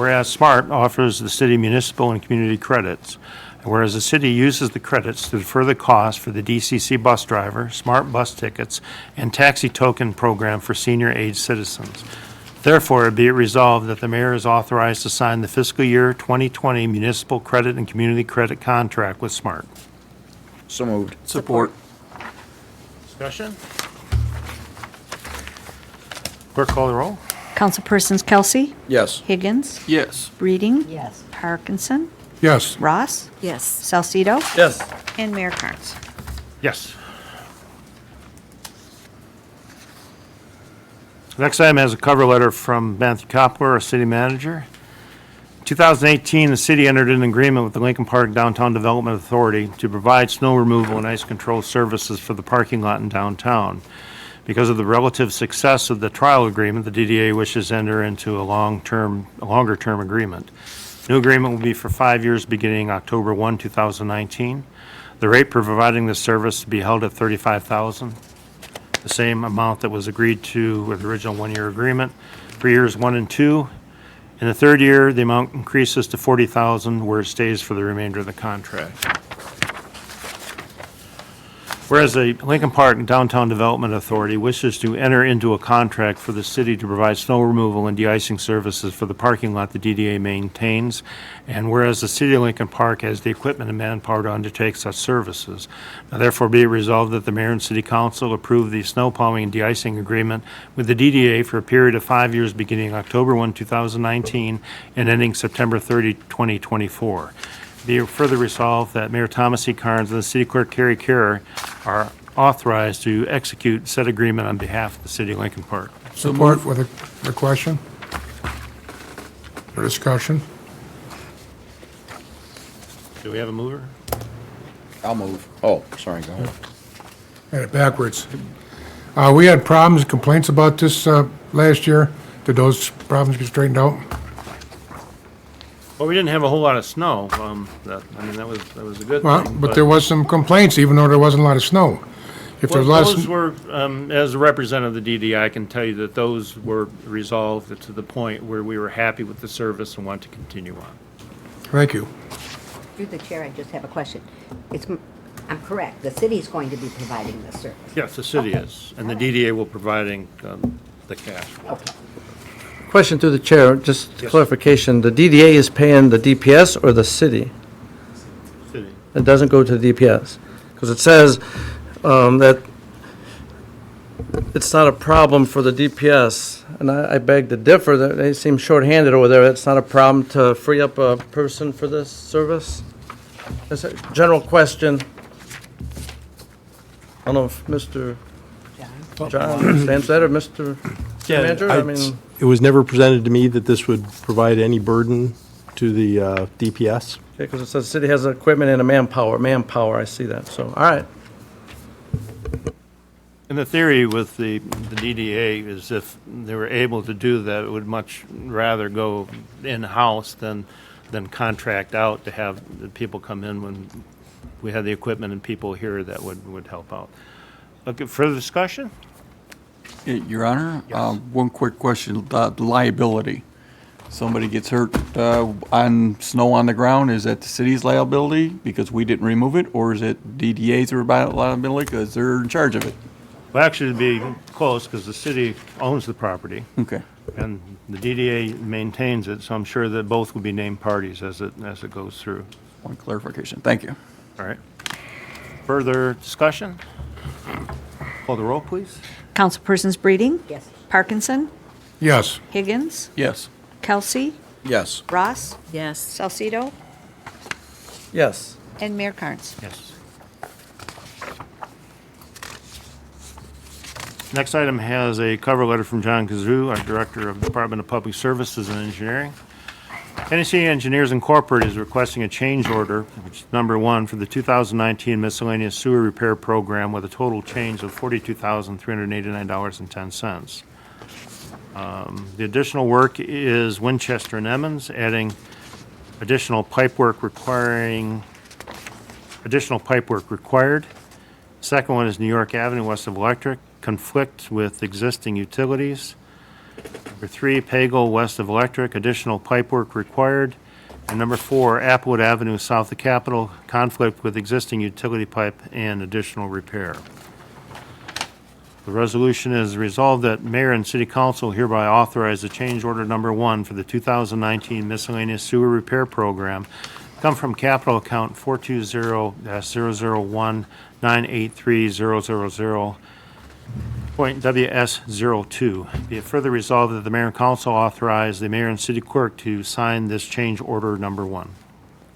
Whereas SMART offers the city municipal and community credits, and whereas the city uses the credits to defer the cost for the DCC bus driver, SMART bus tickets, and taxi token program for senior-aged citizens. Therefore, be it resolved that the mayor is authorized to sign the fiscal year 2020 municipal credit and community credit contract with SMART. So moved. Support. Discussion? Clerk, call the roll. Councilpersons Kelsey, Yes. Higgins, Yes. Breeding, Yes. Parkinson, Yes. Ross, Yes. Salcido, Yes. and Mayor Carnes. Yes. Next item has a cover letter from Matthew Koppler, our city manager. In 2018, the city entered an agreement with the Lincoln Park Downtown Development Authority to provide snow removal and ice control services for the parking lot in downtown. Because of the relative success of the trial agreement, the DDA wishes to enter into a longer-term agreement. New agreement will be for 5 years beginning October 1, 2019. The rate for providing this service to be held at $35,000, the same amount that was agreed to with the original one-year agreement for years 1 and 2. In the third year, the amount increases to $40,000, where it stays for the remainder of the contract. Whereas the Lincoln Park Downtown Development Authority wishes to enter into a contract for the city to provide snow removal and de-icing services for the parking lot the DDA maintains, and whereas the city of Lincoln Park has the equipment and manpower to undertake such services, now therefore be it resolved that the mayor and city council approve the snow plowing and de-icing agreement with the DDA for a period of 5 years beginning October 1, 2019 and ending September 30, 2024. Be it further resolved that Mayor Thomas C. Carnes and the City Clerk Carrie Kerr are authorized to execute said agreement on behalf of the City of Lincoln Park. Support with a question? For discussion? Do we have a mover? I'll move. Oh, sorry, go ahead. Had it backwards. We had problems, complaints about this last year. Did those problems get straightened out? Well, we didn't have a whole lot of snow. That was a good Well, thing. but there was some complaints, even though there wasn't a lot of snow. If there's Well, less, those were, as a representative of the DDI, I can tell you that those were resolved to the point where we were happy with the service and want to continue on. thank you. Through the chair, I just have a question. I'm correct, the city's going to be providing this service? Yes, the city Okay. is, and the DDA will providing the cash. Okay. Question through the chair, just Yes. clarification. The DDA is paying the DPS or the city? City. It doesn't go to the DPS? Because it says that it's not a problem for the DPS, and I beg to differ, that they seem shorthanded over there. It's not a problem to free up a person for this service? That's a general question. I don't know if Mr. John understands that, or Mr. Manager? I mean, It was never presented to me that this would provide any burden to the DPS. because it says city has equipment and a manpower, I see that, so, all right. And the theory with the DDA is if they were able to do that, it would much rather go in-house than contract out to have the people come in when we have the equipment and people here that would help out. Okay, further discussion? Your Honor, Yes. one quick question, the liability. Somebody gets hurt on snow on the ground, is that the city's liability because we didn't remove it, or is it DDA's liability because they're in charge of it? Well, actually, it'd be close because the city owns the property Okay. and the DDA maintains it, so I'm sure that both will be named parties as it goes through. One clarification, thank you. All right. Further discussion? Call the roll, please. Councilpersons Breeding, Yes. Parkinson, Yes. Higgins, Yes. Kelsey, Yes. Ross, Yes. Salcido, Yes. and Mayor Carnes. Yes. Next item has a cover letter from John Kazoo, our Director of Department of Public Services and Engineering. Tennessee Engineers Incorporated is requesting a change order, which is number 1, for the 2019 miscellaneous sewer repair program with a total change of $42,389.10. The additional work is Winchester and Emmons, adding additional pipework required. Second one is New York Avenue west of Electric, conflict with existing utilities. Number 3, Pagel west of Electric, additional pipework required. And number 4, Applewood Avenue south of Capitol, conflict with existing utility pipe and additional repair. The resolution is resolved that mayor and city council hereby authorize the change order number 1 for the 2019 miscellaneous sewer repair program come from capital account 420-001-983-000.WS02. Be it further resolved that the mayor and council authorize the mayor and city clerk to sign this change order number 1.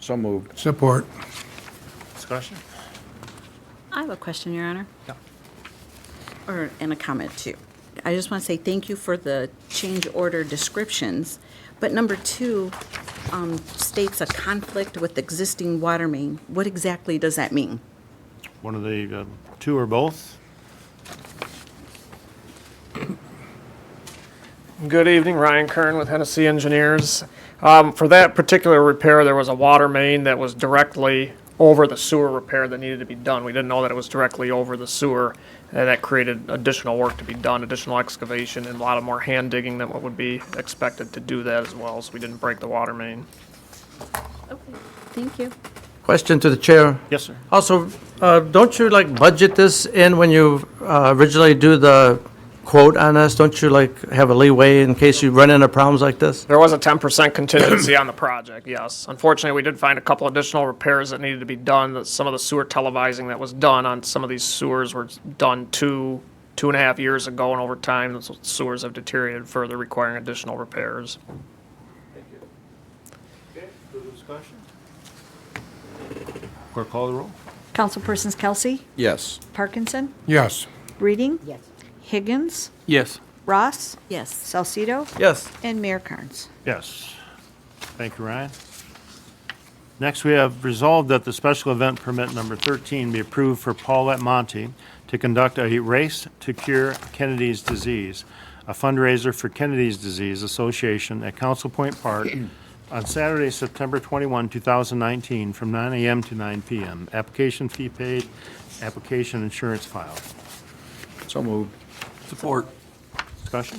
So moved. Support. Discussion? I have a question, Your Honor. And a comment too. I just want to say thank you for the change order descriptions, but number 2 states a conflict with existing water main. What exactly does that mean? One of the 2 or both? Good evening, Ryan Kern with Hennessy Engineers. For that particular repair, there was a water main that was directly over the sewer repair that needed to be done. We didn't know that it was directly over the sewer, and that created additional work to be done, additional excavation, and a lot of more hand digging than what would be expected to do that as well, so we didn't break the water main. Okay, thank you. Question to the chair. Yes, sir. Also, don't you like budget this in when you originally do the quote on this? Don't you like have a leeway in case you run into problems like this? There was a 10% contingency on the project, yes. Unfortunately, we did find a couple additional repairs that needed to be done. That some of the sewer televising that was done on some of these sewers were done 2.5 years ago, and over time, the sewers have deteriorated further, requiring additional repairs. Okay, further discussion? Clerk, call the roll. Councilpersons Kelsey, Yes. Parkinson, Yes. Reading, Yes. Higgins, Yes. Ross, Yes. Salcido, Yes. and Mayor Carnes. Yes. Thank you, Ryan. Next, we have resolved that the special event permit number 13 be approved for Paulette Monte to conduct a race to cure Kennedy's disease, a fundraiser for Kennedy's Disease Association at Council Point Park on Saturday, September 21, 2019, from 9 a.m. to 9 p.m. Application fee paid, application insurance filed. So moved. Support. Discussion?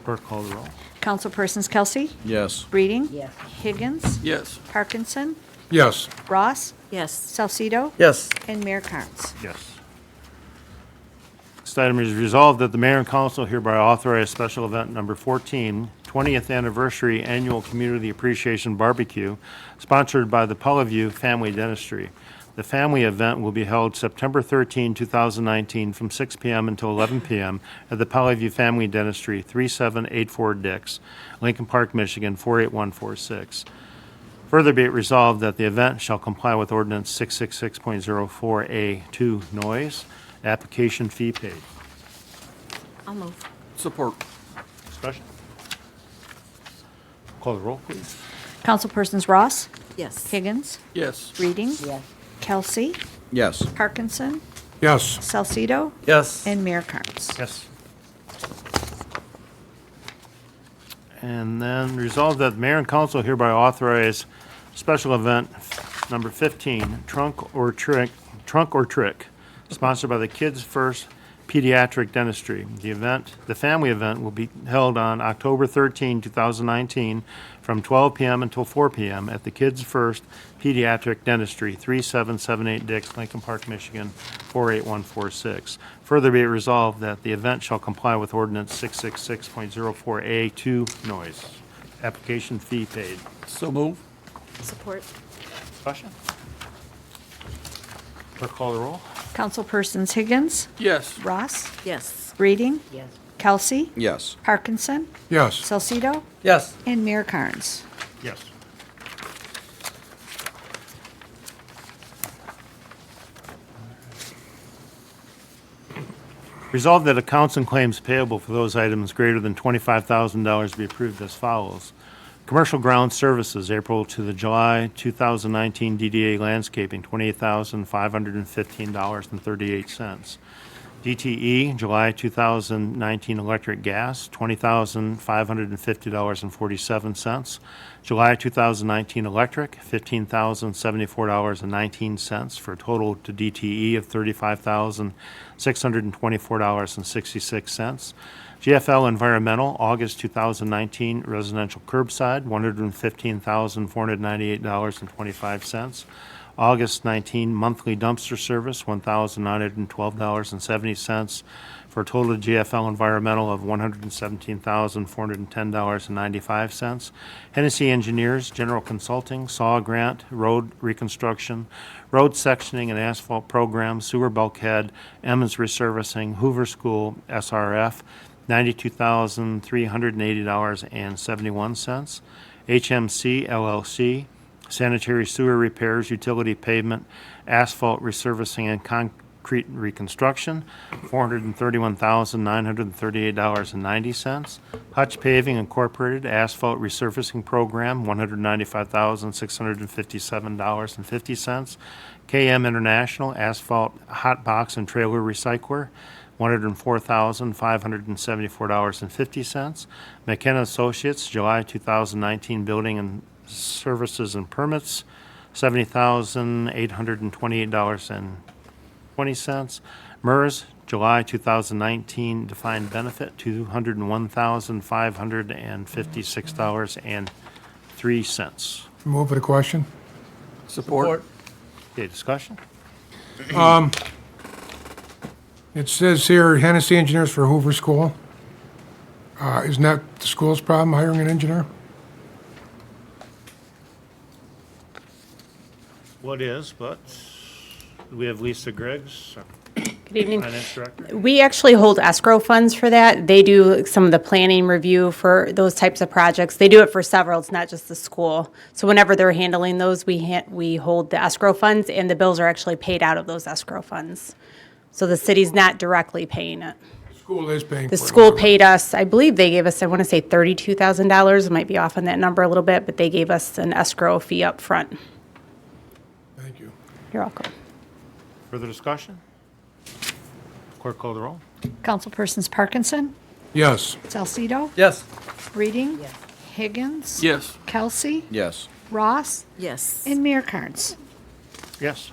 Clerk, call the roll. Councilpersons Kelsey, Yes. Reading, Yes. Higgins, Yes. Parkinson, Yes. Ross, Yes. Salcido, Yes. and Mayor Carnes. Yes. Next item is resolved that the mayor and council hereby authorize special event number 14, 20th Anniversary Annual Community Appreciation Barbecue, sponsored by the Pellaview Family Dentistry. The family event will be held September 13, 2019, from 6 p.m. until 11 p.m. at the Pellaview Family Dentistry, 3784 Dix, Lincoln Park, Michigan, 48146. Further be it resolved that the event shall comply with Ordinance 666.04A2 noise. Application fee paid. I'll move. Support. Discussion? Call the roll, please. Councilpersons Ross, Yes. Higgins, Yes. Reading, Yes. Kelsey, Yes. Parkinson, Yes. Salcido, Yes. and Mayor Carnes. Yes. And then resolve that mayor and council hereby authorize special event number 15, Trunk or Trick, sponsored by the Kids First Pediatric Dentistry. The family event will be held on October 13, 2019, from 12 p.m. until 4 p.m. at the Kids First Pediatric Dentistry, 3778 Dix, Lincoln Park, Michigan, 48146. Further be it resolved that the event shall comply with Ordinance 666.04A2 noise. Application fee paid. So move. Support. Question? Clerk, call the roll. Councilpersons Higgins, Yes. Ross, Yes. Reading, Yes. Kelsey, Yes. Parkinson, Yes. Salcido, Yes. and Mayor Carnes. Yes. Resolved that accounts and claims payable for those items greater than $25,000 be approved as follows. Commercial Ground Services, April to the July 2019 DDA Landscaping, $28,515.38. DTE, July 2019 Electric Gas, $20,550.47. July 2019 Electric, $15,074.19 for a total to DTE of $35,624.66. GFL Environmental, August 2019 residential curbside, $115,498.25. August 19 monthly dumpster service, $1,912.70, for a total GFL Environmental of $117,410.95. Hennessy Engineers, General Consulting, SAW Grant, Road Reconstruction, Road Sectioning and Asphalt Program, Sewer Bulkhead, Emmons Resurfacing, Hoover School, SRF, $92,380.71. HMC LLC, Sanitary Sewer Repairs, Utility Pavement, Asphalt Resurfacing and Concrete Reconstruction, $431,938.90. Hutch Paving Incorporated, Asphalt Resurfacing Program, $195,657.50. KM International, Asphalt Hot Box and Trailer Recycler, $104,574.50. McKenna Associates, July 2019 Building and Services and Permits, $70,828.20. MERS, July 2019 Defined Benefit, $201,556.03. Move for the question. Support. Okay, discussion? It says here Hennessy Engineers for Hoover School. Isn't that the school's problem, hiring an engineer? What is, but we have Lisa Griggs, Good evening. Finance Director. We actually hold escrow funds for that. They do some of the planning review for those types of projects. They do it for several, it's not just the school. So whenever they're handling those, we hold the escrow funds, and the bills are actually paid out of those escrow funds. So the city's not directly paying it. The school is paying for The it. school paid us, I believe they gave us, I want to say $32,000. I might be off on that number a little bit, but they gave us an escrow fee up front. Thank you. You're welcome. Further discussion? Clerk call the roll. Councilpersons Parkinson, Yes. Salcido, Yes. Reading, Higgins. Yes. Kelsey, Yes. Ross, Yes. and Mayor Carnes. Yes.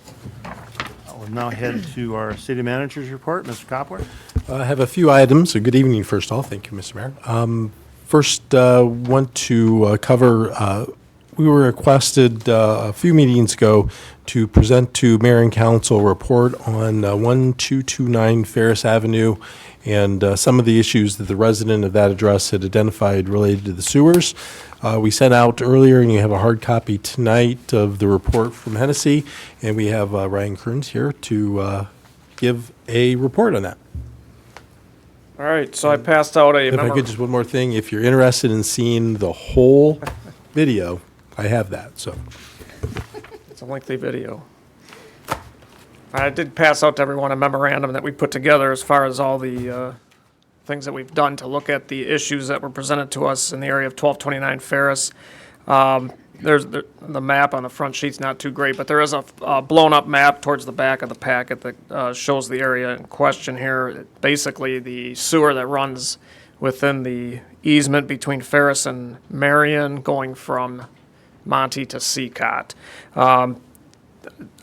We'll now head to our city manager's report. Mr. Copler? I have a few items. Good evening, first of all. Thank you, Mr. Mayor. First, want to cover, we were requested a few meetings ago to present to Mayor and Council a report on 1229 Ferris Avenue and some of the issues that the resident of that address had identified related to the sewers. We sent out earlier, and you have a hard copy tonight of the report from Hennessy, and we have Ryan Kearns here to give a report on that. All right, so I passed out a If I could, just one more thing, if you're interested in seeing the whole video, I have that, so. It's a lengthy video. I did pass out to everyone a memorandum that we put together as far as all the things that we've done to look at the issues that were presented to us in the area of 1229 Ferris. There's the map on the front sheet's not too great, but there is a blown-up map towards the back of the packet that shows the area in question here. Basically, the sewer that runs within the easement between Ferris and Marion, going from Monty to Seacott.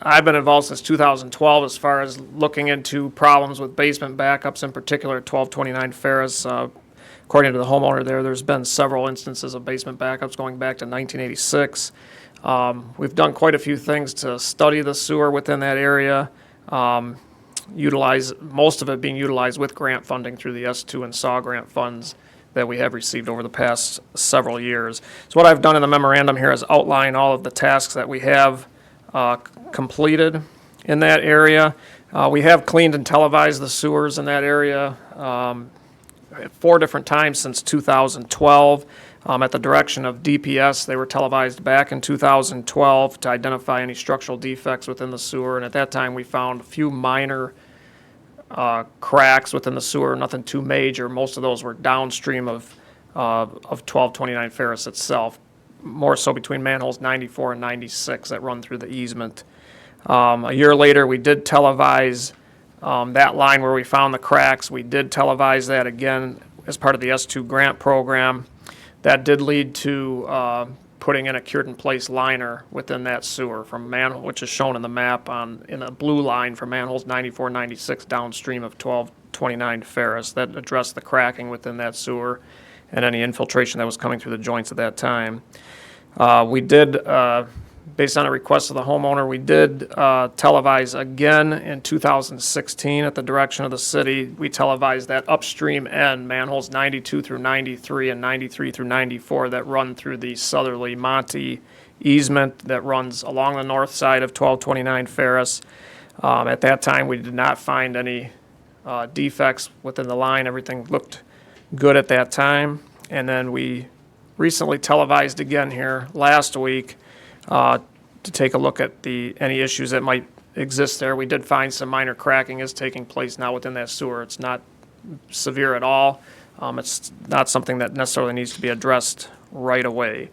I've been involved since 2012 as far as looking into problems with basement backups, in particular at 1229 Ferris. According to the homeowner there's been several instances of basement backups going back to 1986. We've done quite a few things to study the sewer within that area, most of it being utilized with grant funding through the S2 and SAW grant funds that we have received over the past several years. So what I've done in the memorandum here is outline all of the tasks that we have completed in that area. We have cleaned and televised the sewers in that area 4 different times since 2012. At the direction of DPS, they were televised back in 2012 to identify any structural defects within the sewer, and at that time we found a few minor cracks within the sewer, nothing too major. Most of those were downstream of 1229 Ferris itself, more so between manholes 94 and 96 that run through the easement. A year later, we did televise that line where we found the cracks. We did televise that again as part of the S2 grant program. That did lead to putting in a cured-in-place liner within that sewer from manhole, which is shown in the map in a blue line from manholes 94 and 96 downstream of 1229 Ferris that addressed the cracking within that sewer and any infiltration that was coming through the joints at that time. We did, based on a request of the homeowner, we did televise again in 2016 at the direction of the city. We televised that upstream end, manholes 92 through 93 and 93 through 94 that run through the southerly Monte easement that runs along the north side of 1229 Ferris. At that time, we did not find any defects within the line. Everything looked good at that time. And then we recently televised again here last week to take a look at any issues that might exist there. We did find some minor cracking is taking place now within that sewer. It's not severe at all. It's not something that necessarily needs to be addressed right away.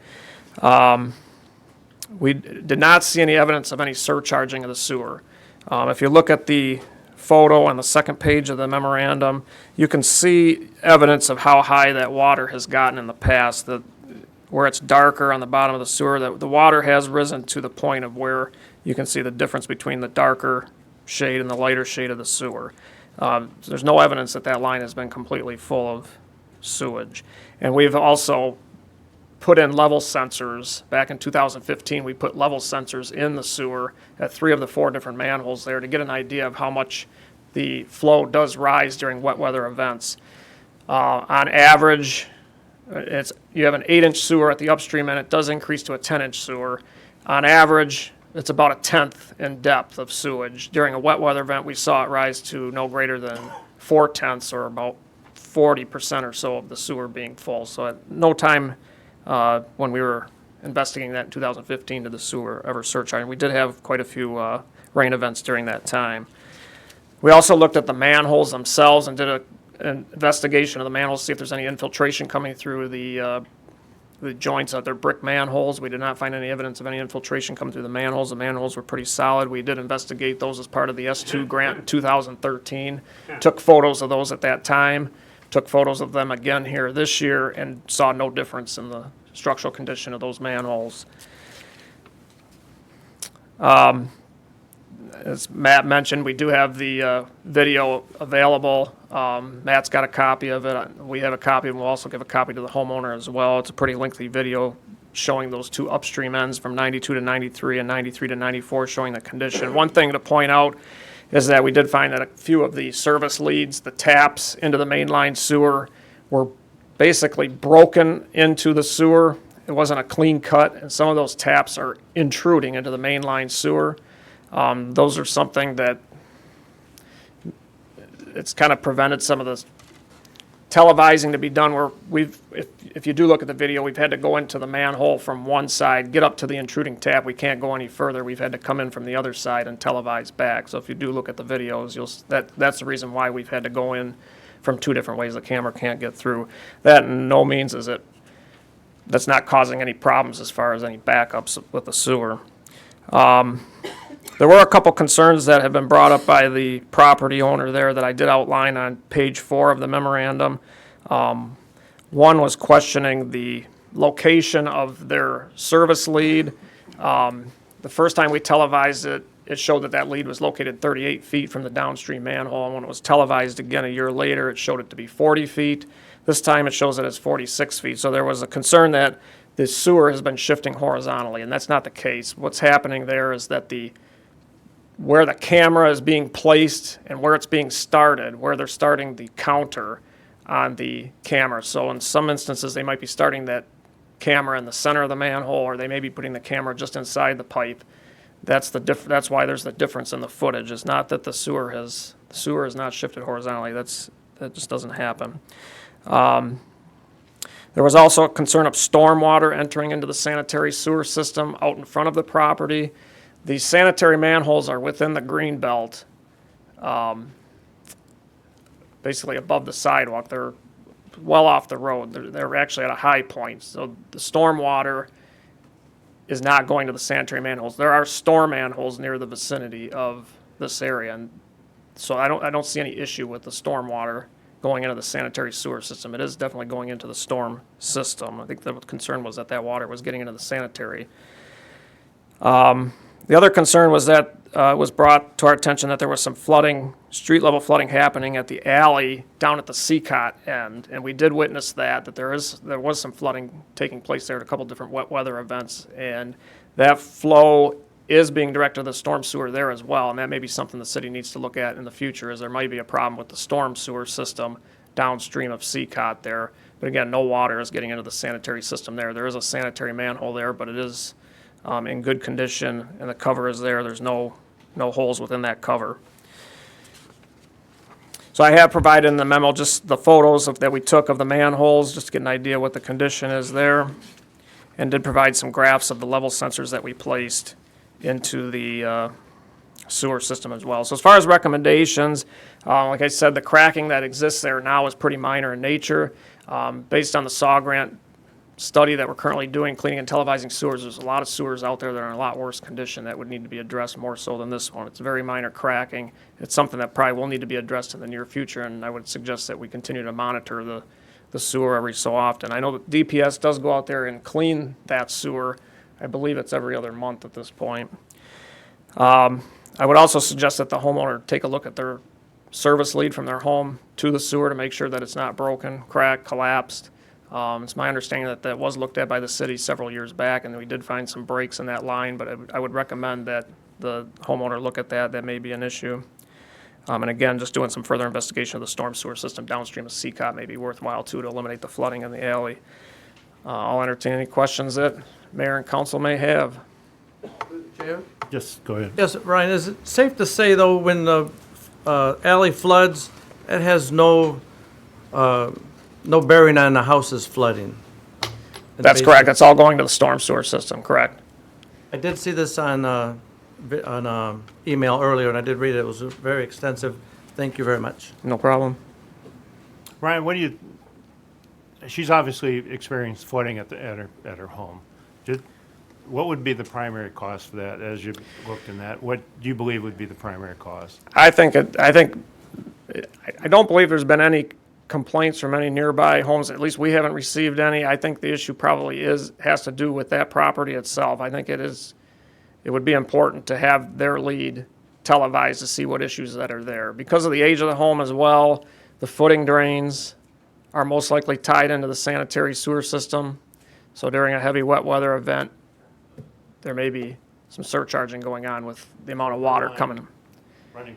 We did not see any evidence of any surcharging of the sewer. If you look at the photo on the second page of the memorandum, you can see evidence of how high that water has gotten in the past. Where it's darker on the bottom of the sewer, the water has risen to the point of where you can see the difference between the darker shade and the lighter shade of the sewer. There's no evidence that that line has been completely full of sewage. And we've also put in level sensors. Back in 2015, we put level sensors in the sewer at 3 of the 4 different manholes there to get an idea of how much the flow does rise during wet weather events. On average, you have an 8-inch sewer at the upstream and it does increase to a 10-inch sewer. On average, it's about a 1/10 in depth of sewage. During a wet weather event, we saw it rise to no greater than 4/10 or about 40% or so of the sewer being full. So at no time when we were investigating that in 2015 did the sewer ever surcharge. We did have quite a few rain events during that time. We also looked at the manholes themselves and did an investigation of the manholes, see if there's any infiltration coming through the joints of their brick manholes. We did not find any evidence of any infiltration coming through the manholes. The manholes were pretty solid. We did investigate those as part of the S2 grant in 2013. Took photos of those at that time. Took photos of them again here this year and saw no difference in the structural condition of those manholes. As Matt mentioned, we do have the video available. Matt's got a copy of it. We have a copy, and we'll also give a copy to the homeowner as well. It's a pretty lengthy video showing those 2 upstream ends from 92 to 93 and 93 to 94 showing the condition. One thing to point out is that we did find that a few of the service leads, the taps into the mainline sewer, were basically broken into the sewer. It wasn't a clean cut, and some of those taps are intruding into the mainline sewer. Those are something that it's kind of prevented some of the televising to be done where if you do look at the video, we've had to go into the manhole from one side, get up to the intruding tap. We can't go any further. We've had to come in from the other side and televise back. So if you do look at the videos, that's the reason why we've had to go in from 2 different ways. The camera can't get through. That in no means is that's not causing any problems as far as any backups with the sewer. There were a couple concerns that have been brought up by the property owner there that I did outline on page 4 of the memorandum. One was questioning the location of their service lead. The first time we televised it, it showed that lead was located 38 feet from the downstream manhole. And when it was televised again a year later, it showed it to be 40 feet. This time it shows it as 46 feet. So there was a concern that the sewer has been shifting horizontally, and that's not the case. What's happening there is that where the camera is being placed and where it's being started, where they're starting the counter on the camera. So in some instances, they might be starting that camera in the center of the manhole, or they may be putting the camera just inside the pipe. That's why there's the difference in the footage. It's not that the sewer has not shifted horizontally. That just doesn't happen. There was also a concern of stormwater entering into the sanitary sewer system out in front of the property. These sanitary manholes are within the green belt, basically above the sidewalk. They're well off the road. They're actually at a high point. So the stormwater is not going to the sanitary manholes. There are storm manholes near the vicinity of this area, and so I don't see any issue with the stormwater going into the sanitary sewer system. It is definitely going into the storm system. I think the concern was that water was getting into the sanitary. The other concern was that it was brought to our attention that there was some flooding street level flooding happening at the alley down at the Seacott end, and we did witness that there was some flooding taking place there at a couple different wet weather events, and that flow is being directed to the storm sewer there as well, and that may be something the city needs to look at in the future, as there might be a problem with the storm sewer system downstream of Seacott there. But again, no water is getting into the sanitary system there. There is a sanitary manhole there, but it is in good condition, and the cover is there. There's no holes within that cover. So I have provided in the memo just the photos that we took of the manholes, just to get an idea what the condition is there, and did provide some graphs of the level sensors that we placed into the sewer system as well. So as far as recommendations, like I said, the cracking that exists there now is pretty minor in nature. Based on the SAW grant study that we're currently doing, cleaning and televising sewers, there's a lot of sewers out there that are in a lot worse condition that would need to be addressed more so than this one. It's very minor cracking. It's something that probably will need to be addressed in the near future, and I would suggest that we continue to monitor the sewer every so often. I know that DPS does go out there and clean that sewer. I believe it's every other month at this point. I would also suggest that the homeowner take a look at their service lead from their home to the sewer to make sure that it's not broken, cracked, collapsed. It's my understanding that that was looked at by the city several years back, and we did find some breaks in that line, but I would recommend that the homeowner look at that. That may be an issue. And again, just doing some further investigation of the storm sewer system downstream of Seacott may be worthwhile too, to eliminate the flooding in the alley. I'll entertain any questions that mayor and council may have. Chair? Just go ahead. Yes, Ryan, is it safe to say, though, when the alley floods, it has no bearing on the houses flooding? That's correct. That's all going to the storm sewer system, correct? I did see this on email earlier, and I did read it. It was very extensive. Thank you very much. No problem. Ryan, what do you, she's obviously experienced flooding at her home. What would be the primary cost for that as you looked in that? What do you believe would be the primary cost? I don't believe there's been any complaints from any nearby homes. At least we haven't received any. I think the issue probably has to do with that property itself. I think it would be important to have their lead televised to see what issues that are there. Because of the age of the home as well, the footing drains are most likely tied into the sanitary sewer system. So during a heavy wet weather event, there may be some surcharging going on with the amount of water coming Running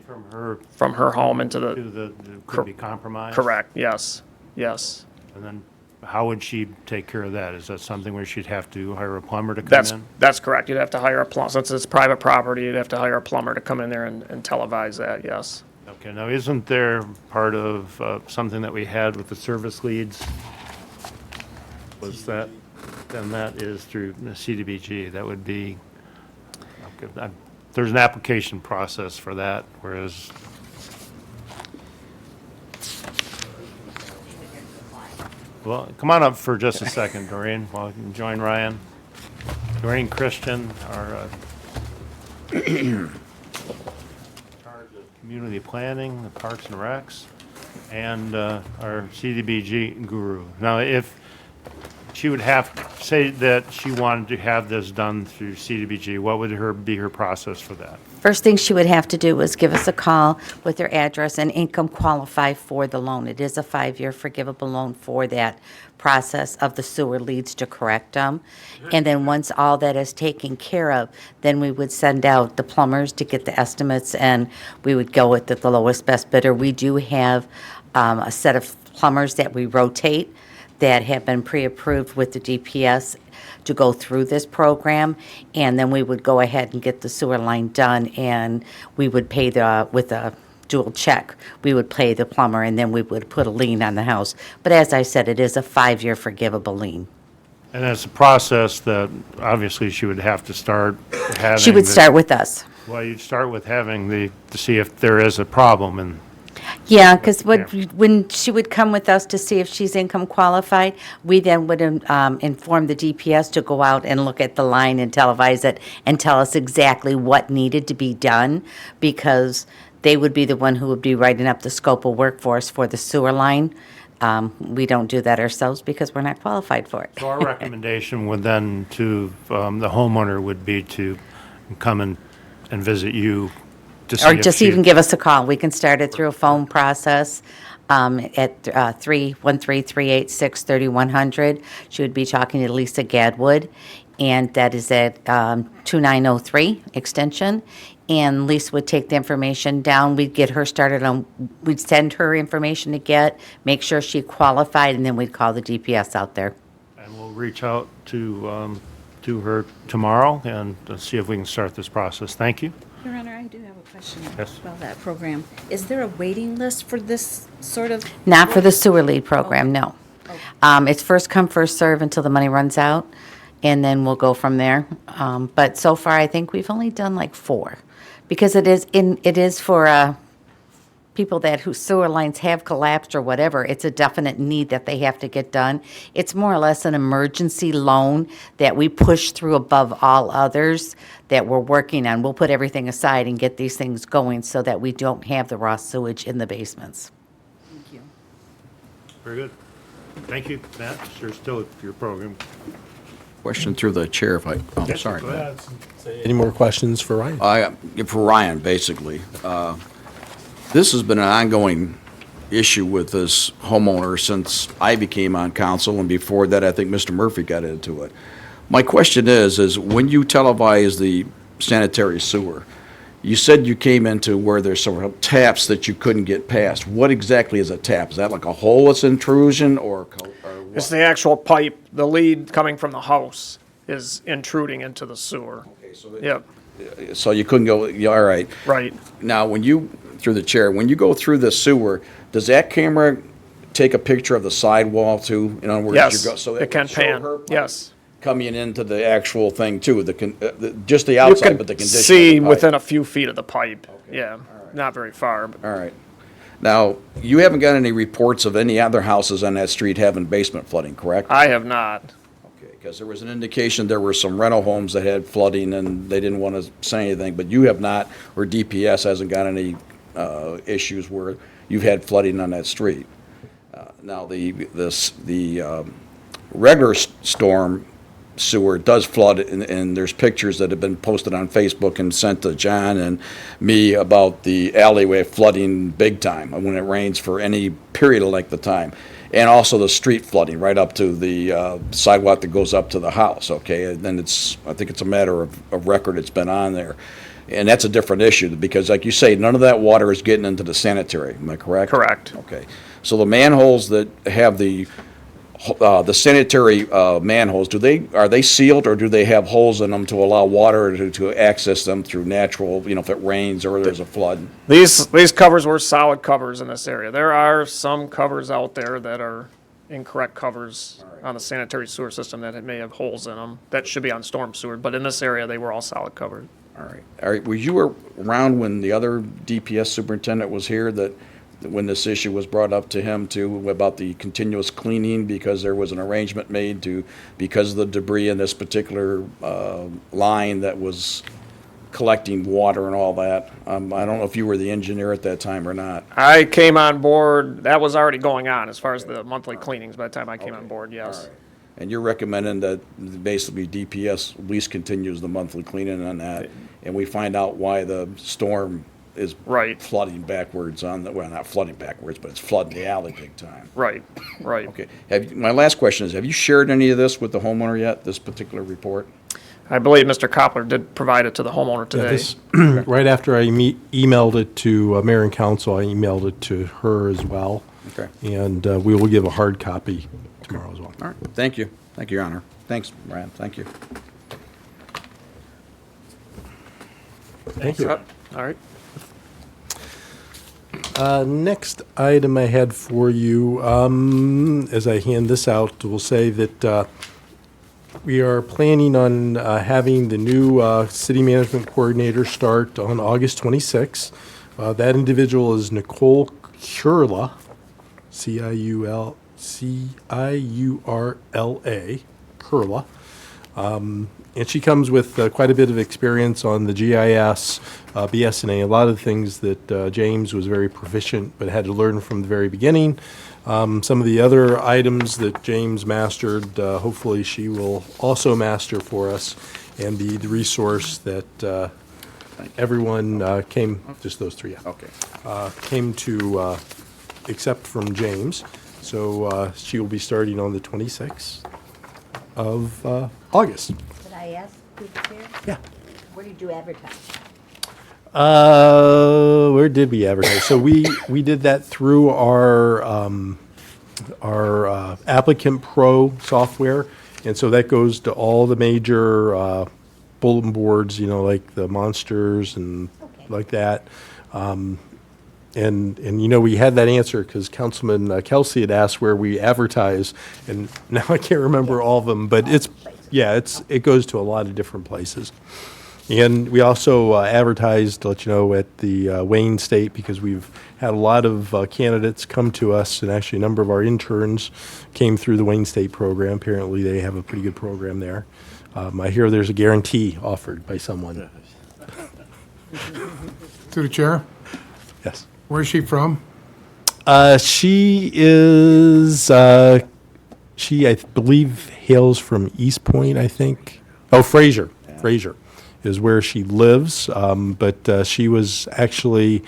from her home into could be compromised? Correct, yes. And then how would she take care of that? Is that something where she'd have to hire a plumber to come in? That's correct. You'd have to hire a plumber. Since it's private property, you'd have to hire a plumber to come in there and televise that, yes. Okay, now isn't there part of something that we had with the service leads? Was that, then that is through the CDBG. That would be, okay, there's an application process for that, whereas well, come on up for just a second, Doreen, while you can join Ryan. Doreen Christian, our charge of community planning, the Parks and Recs, and our CDBG guru. Now, if she would have, say that she wanted to have this done through CDBG, what would be her process for that? First thing she would have to do is give us a call with her address and income qualify for the loan. It is a 5-year forgivable loan for that process of the sewer leads to correct them. And then once all that is taken care of, then we would send out the plumbers to get the estimates, and we would go with the lowest best bidder. We do have a set of plumbers that we rotate that have been pre-approved with the DPS to go through this program, and then we would go ahead and get the sewer line done, and we would pay with a dual check, we would pay the plumber, and then we would put a lien on the house. But as I said, it is a 5-year forgivable lien. And that's a process that obviously she would have to start having. She would start with us. Well, you'd start with having to see if there is a problem, and Yeah, because when she would come with us to see if she's income qualified, we then would inform the DPS to go out and look at the line and televise it and tell us exactly what needed to be done, because they would be the one who would be writing up the scope of work for us for the sewer line. We don't do that ourselves because we're not qualified for it. so our recommendation would then to the homeowner would be to come and visit you to see Or if just she- even give us a call. We can start it through a phone process at 313-386-3100. She would be talking to Lisa Gadwood, and that is at 2903 extension. And Lisa would take the information down. We'd get her started on, we'd send her information to get, make sure she qualified, and then we'd call the DPS out there. And we'll reach out to her tomorrow and see if we can start this process. Thank you. Your Honor, I do have a question Yes. about that program. Is there a waiting list for this sort of? Not for the sewer lead program, no. It's first come, first serve until the money runs out, and then we'll go from there. But so far, I think we've only done like 4, because it is for people whose sewer lines have collapsed or whatever. It's a definite need that they have to get done. It's more or less an emergency loan that we push through above all others that we're working on. We'll put everything aside and get these things going so that we don't have the raw sewage in the basements. Thank you. Very good. Thank you, Matt. You're still at your program. Question through the chair if I, oh, Yes, sorry. go ahead. Any more questions for Ryan? For Ryan, basically. This has been an ongoing issue with this homeowner since I became on council, and before that, I think Mr. Murphy got into it. My question is when you televise the sanitary sewer, you said you came into where there's some taps that you couldn't get past. What exactly is a tap? Is that like a hole that's intrusion or It's the actual pipe, the lead coming from the house is intruding into the sewer. Yep, So you couldn't go, yeah, all right. right. Now, through the chair, when you go through the sewer, does that camera take a picture of the sidewall too? In other words, Yes, you go, so it can show pan, her yes. coming into the actual thing too, just the You outside, can but the condition. see of the pipe. within a few feet of the pipe, yeah, not very far, but All right. Now, you haven't got any reports of any other houses on that street having basement flooding, correct? I have not. Okay, because there was an indication there were some rental homes that had flooding and they didn't want to say anything, but you have not, or DPS hasn't got any issues where you've had flooding on that street. Now, the regular storm sewer does flood, and there's pictures that have been posted on Facebook and sent to John and me about the alleyway flooding big time when it rains for any period of length of time. And also the street flooding right up to the sidewalk that goes up to the house, okay? And then I think it's a matter of record, it's been on there. And that's a different issue, because like you say, none of that water is getting into the sanitary, am I correct? Correct. Okay. So the manholes that have the sanitary manholes, are they sealed, or do they have holes in them to allow water to access them through natural, if it rains or there's a flood? These covers were solid covers in this area. There are some covers out there that are incorrect covers on the sanitary sewer system that may have holes in them. That should be on storm sewer, but in this area, they were all solid covered. All right. Were you around when the other DPS superintendent was here, when this issue was brought up to him too, about the continuous cleaning, because there was an arrangement made because of the debris in this particular line that was collecting water and all that? I don't know if you were the engineer at that time or not. I came on board, that was already going on as far as the monthly cleanings by the time I came on board, yes. And you're recommending that basically DPS at least continues the monthly cleaning on that, and we find out why the storm is flooding backwards not flooding backwards, but it's flooding the alley big time. Right. Okay. My last question is, have you shared any of this with the homeowner yet, this particular report? I believe Mr. Koppler did provide it to the homeowner today. Right after I emailed it to mayor and council, I emailed it to her as well. Okay. And we will give a hard copy tomorrow as well. All right. Thank you. Thank you, Your Honor. Thanks, Brian. Thank you. Thank you. All right. Next item I had for you, as I hand this out, will say that we are planning on having the new city management coordinator start on August 26th. That individual is Nicole Curla, Ciurla, Curla. And she comes with quite a bit of experience on the GIS, BSNA, a lot of the things that James was very proficient but had to learn from the very beginning. Some of the other items that James mastered, hopefully she will also master for us and be the resource that everyone came, just those three, yeah. Okay. Came to accept from James. So she will be starting on the 26th of August. Could I ask through the chair? Yeah. Where did you advertise? Where did we advertise? So we did that through our Applicant Pro software, and so that goes to all the major bulletin boards, you know, like the Monsters and like that. And you know, we had that answer because Councilman Kelsey had asked where we advertise, and now I can't remember all of them, but it goes to a lot of different places. And we also advertised, to let you know, at the Wayne State, because we've had a lot of candidates come to us, and actually a number of our interns came through the Wayne State program. Apparently, they have a pretty good program there. I hear there's a guarantee offered by someone. To the chair, Yes. where's she from? She is, she, I believe, hails from East Point, I think. Oh, Fraser. Fraser is where she lives, but she was actually,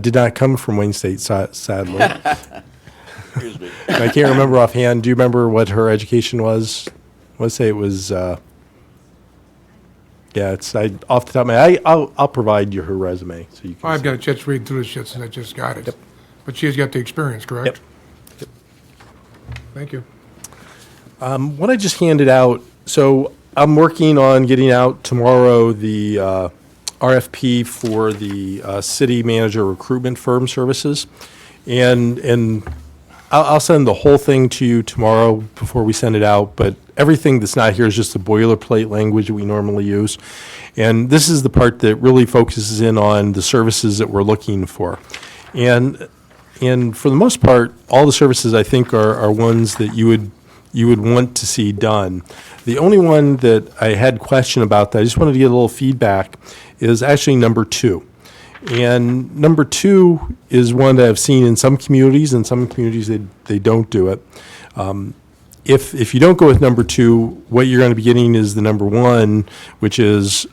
did not come from Wayne State, sadly. Excuse me. I can't remember offhand. Do you remember what her education was? Let's say it was, yeah, it's off the top of my head. I'll provide you her resume so you can. I've see. got a chance to read through this shit since I just got it. But she's got the experience, correct? Yep. Thank you. What I just handed out, so I'm working on getting out tomorrow the RFP for the city manager recruitment firm services. And I'll send the whole thing to you tomorrow before we send it out, but everything that's not here is just the boilerplate language that we normally use. And this is the part that really focuses in on the services that we're looking for. And for the most part, all the services I think are ones that you would want to see done. The only one that I had question about that I just wanted to get a little feedback is actually number 2. And number 2 is one that I've seen in some communities, and some communities they don't do it. If you don't go with number 2, what you're going to be getting is the number 1, which is,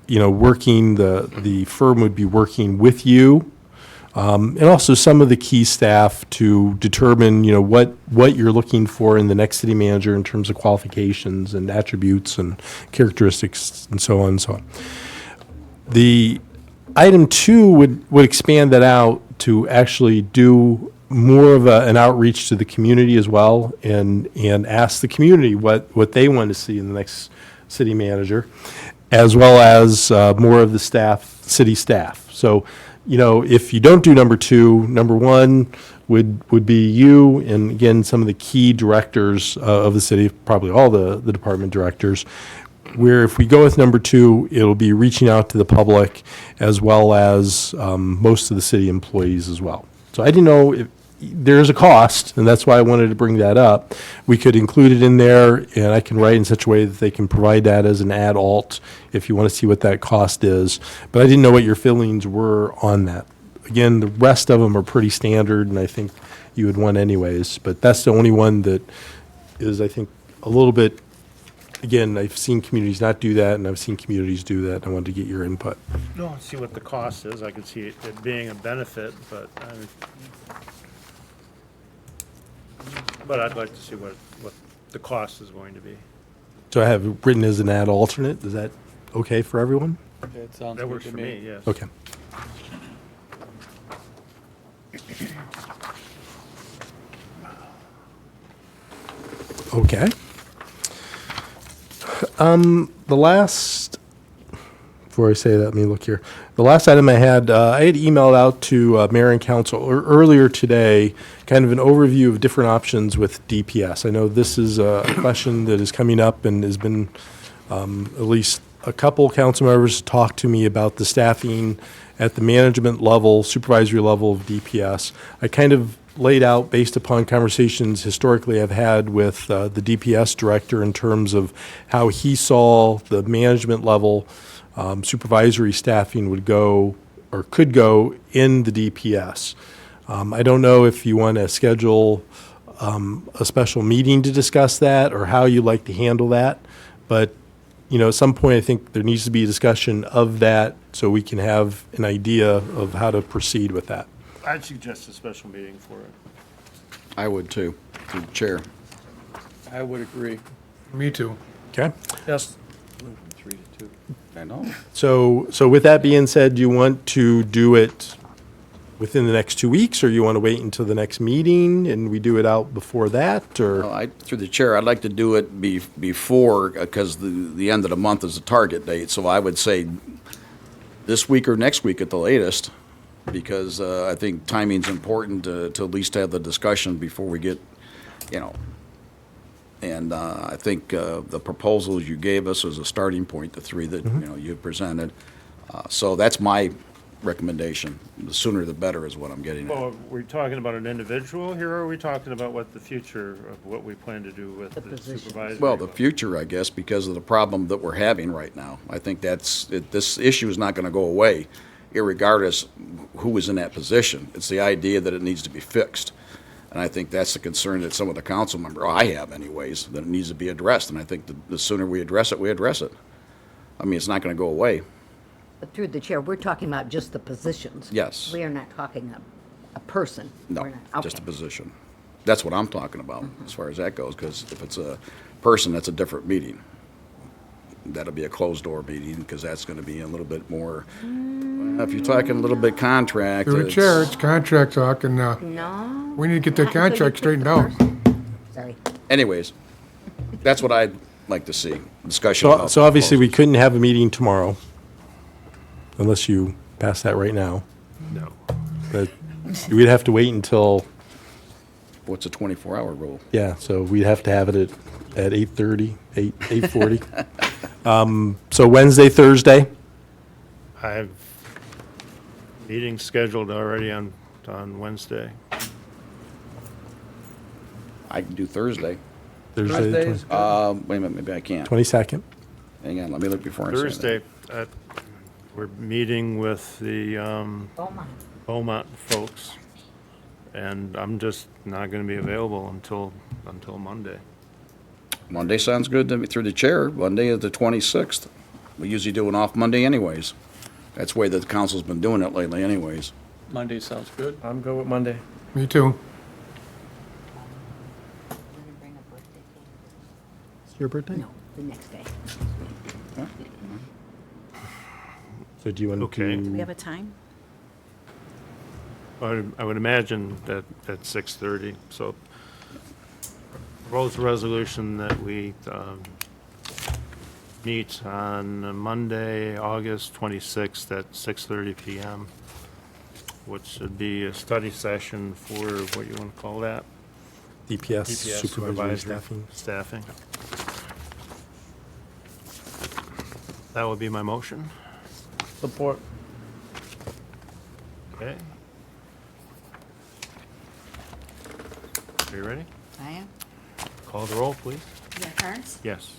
you know, working, the firm would be working with you, and also some of the key staff to determine, you know, what you're looking for in the next city manager in terms of qualifications and attributes and characteristics and so on and so on. The item 2 would expand that out to actually do more of an outreach to the community as well, and ask the community what they want to see in the next city manager, as well as more of the city staff. So, you know, if you don't do number 2, number 1 would be you, and again, some of the key directors of the city, probably all the department directors, where if we go with number 2, it'll be reaching out to the public as well as most of the city employees as well. So I didn't know if there's a cost, and that's why I wanted to bring that up. We could include it in there, and I can write in such a way that they can provide that as an add alt if you want to see what that cost is. But I didn't know what your feelings were on that. Again, the rest of them are pretty standard, and I think you would want anyways. But that's the only one that is, I think, a little bit. Again, I've seen communities not do that, and I've seen communities do that. I wanted to get your input. No, see what the cost is. I could see it being a benefit, but I'd like to see what the cost is going to be. So I have it written as an add alternate. Is that okay for everyone? It sounds That good works to for me, yes. Okay. Okay. The last, before I say that, let me look here. The last item I had emailed out to mayor and council earlier today, kind of an overview of different options with DPS. I know this is a question that is coming up and has been, at least a couple council members talked to me about the staffing at the management level, supervisory level of DPS. I kind of laid out based upon conversations historically I've had with the DPS director in terms of how he saw the management level supervisory staffing would go or could go in the DPS. I don't know if you want to schedule a special meeting to discuss that or how you like to handle that, but at some point, I think there needs to be a discussion of that so we can have an idea of how to proceed with that. I'd suggest a special meeting for it. I would too, through the chair. I would agree. Me too. Okay? Yes. 3-2. I know. So with that being said, do you want to do it within the next 2 weeks, or you want to wait until the next meeting and we do it out before that, or? Well, through the chair, I'd like to do it before, because the end of the month is the target date. So I would say this week or next week at the latest, because I think timing's important to at least have the discussion before we get, and I think the proposals you gave us as a starting point, the three that, you presented. So that's my recommendation. The sooner the better is what I'm getting at. Well, are we talking about an individual here, or are we talking about what the future of what we plan to do with the supervisory? Well, the future, I guess, because of the problem that we're having right now. I think this issue is not going to go away, irregardless who is in that position. It's the idea that it needs to be fixed. And I think that's the concern that some of the council members, I have anyways, that it needs to be addressed. And I think the sooner we address it, we address it. I mean, it's not going to go away. But through the chair, we're talking about just the positions. Yes. We are not talking a person. No, We're not- just a okay. position. That's what I'm talking about, as far as that goes, because if it's a person, that's a different meeting. That'll be a closed-door meeting, because that's going to be a little bit more, if you're talking a little bit contract. Through the chair, it's contract talk, and No. we need to get that not until you contract pick straightened the out. person. Sorry. Anyways, that's what I'd like to see, discussion about. So obviously, we couldn't have a meeting tomorrow, unless you pass that right now. No. But we'd have to wait until, What's a 24-hour rule? yeah, so we'd have to have it at 8:30, 8:40. So Wednesday, Thursday? I have meetings scheduled already on Wednesday. I can do Thursday. Thursday, Thursdays. Wait a minute, maybe I can't. 22nd? Hang on, let me look before I say that. Thursday, we're meeting with the Beaumont folks, and I'm just not going to be available until Monday. Monday sounds good to me, through the chair. Monday is the 26th. We usually do an off Monday anyways. That's the way that the council's been doing it lately anyways. Monday sounds good. I'm good with Monday. Me too. It's your birthday? No, the next day. So do you want Okay. Do we to, have a time? I would imagine that at 6:30, so proposed resolution that we meet on Monday, August 26th at 6:30 PM, which would be a study session for, what you want to call that? DPS DPS supervisory staffing? Staffing. That would be my motion. Support. Okay. Are you ready? I am. Call the roll, please. Mayor Carnes? Yes.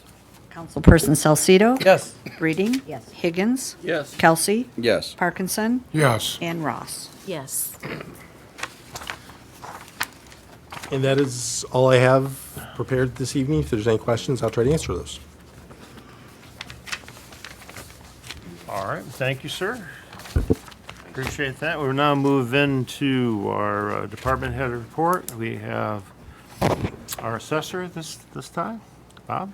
Councilperson Salcido? Yes. Reading? Yes. Higgins? Yes. Kelsey? Yes. Parkinson? Yes. And Ross. Yes. And that is all I have prepared this evening. If there's any questions, I'll try to answer those. All right, thank you, sir. Appreciate that. We'll now move into our department head report. We have our assessor this time, Bob.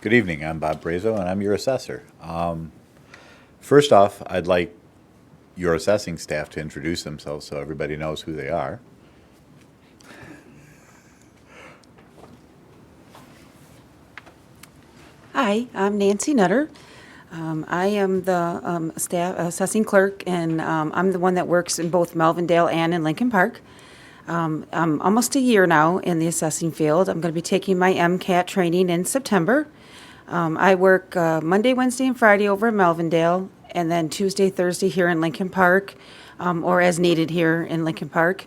Good evening, I'm Bob Brazo, and I'm your assessor. First off, I'd like your assessing staff to introduce themselves so everybody knows who they are. Hi, I'm Nancy Nutter. I am the staff assessing clerk, and I'm the one that works in both Melvindale and in Lincoln Park. I'm almost a year now in the assessing field. I'm going to be taking my MCAT training in September. I work Monday, Wednesday, and Friday over at Melvindale, and then Tuesday, Thursday here in Lincoln Park, or as needed here in Lincoln Park.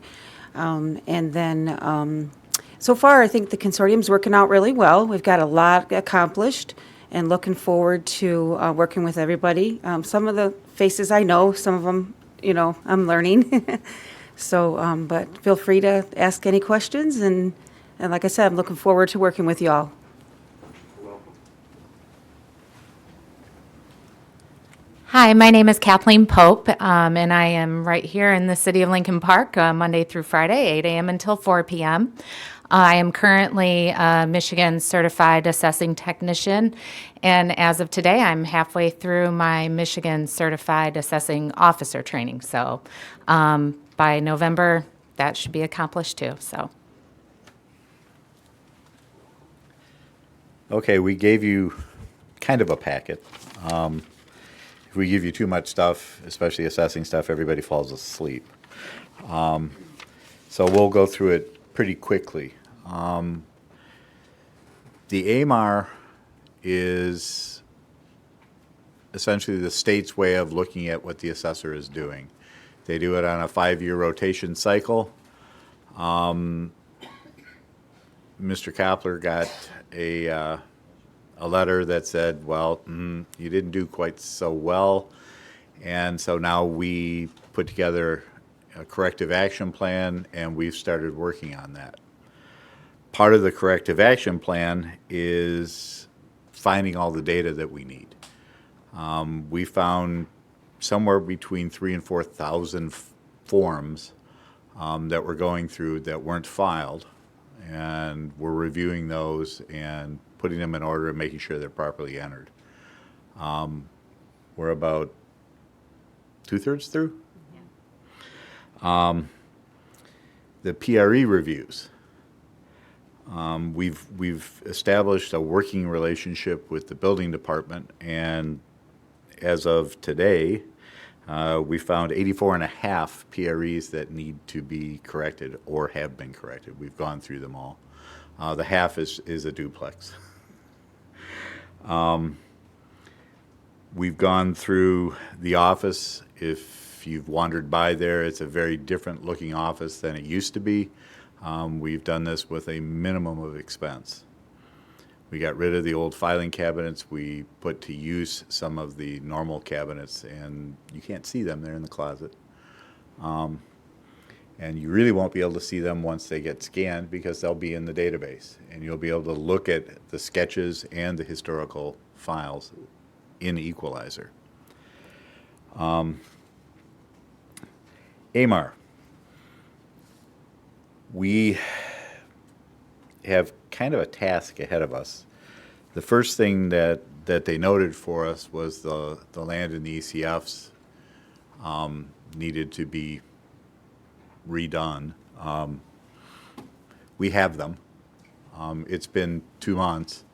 And then so far, I think the consortium's working out really well. We've got a lot accomplished and looking forward to working with everybody. Some of the faces I know, some of them, I'm learning. So, but feel free to ask any questions. And like I said, I'm looking forward to working with you all. Hi, my name is Kathleen Pope, and I am right here in the city of Lincoln Park, Monday through Friday, 8 a.m. until 4 p.m. I am currently a Michigan Certified Assessing Technician, and as of today, I'm halfway through my Michigan Certified Assessing Officer training. So by November, that should be accomplished too. So. Okay, we gave you kind of a packet. If we give you too much stuff, especially assessing stuff, everybody falls asleep. So we'll go through it pretty quickly. The AMAR is essentially the state's way of looking at what the assessor is doing. They do it on a 5-year rotation cycle. Mr. Koppler got a letter that said, well, you didn't do quite so well, and so now we put together a corrective action plan, and we've started working on that. Part of the corrective action plan is finding all the data that we need. We found somewhere between 3,000 and 4,000 forms that we're going through that weren't filed, and we're reviewing those and putting them in order and making sure they're properly entered. We're about 2/3 through. The PRE reviews. We've established a working relationship with the building department, and as of today, we found 84.5 PREs that need to be corrected or have been corrected. We've gone through them all. The half is a duplex. We've gone through the office. If you've wandered by there, it's a very different looking office than it used to be. We've done this with a minimum of expense. We got rid of the old filing cabinets. We put to use some of the normal cabinets, and you can't see them. They're in the closet. And you really won't be able to see them once they get scanned because they'll be in the database. And you'll be able to look at the sketches and the historical files in Equalizer. AMAR. We have kind of a task ahead of us. The first thing that they noted for us was the land in the ECFs needed to be redone. We have them. It's been 2 months.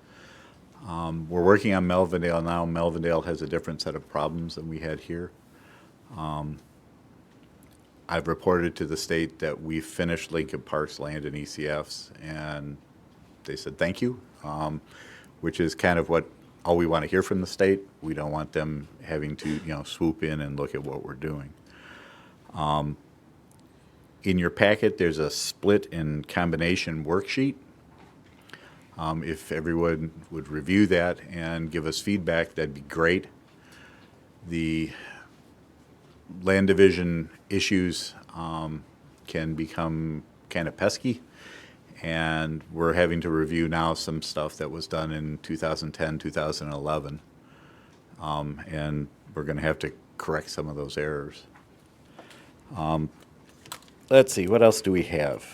We're working on Melvindale now. Melvindale has a different set of problems than we had here. I've reported to the state that we finished Lincoln Park's land in ECFs, and they said thank you, which is kind of all we want to hear from the state. We don't want them having to swoop in and look at what we're doing. In your packet, there's a split and combination worksheet. If everyone would review that and give us feedback, that'd be great. The land division issues can become kind of pesky, and we're having to review now some stuff that was done in 2010, 2011, and we're going to have to correct some of those errors. Let's see, what else do we have?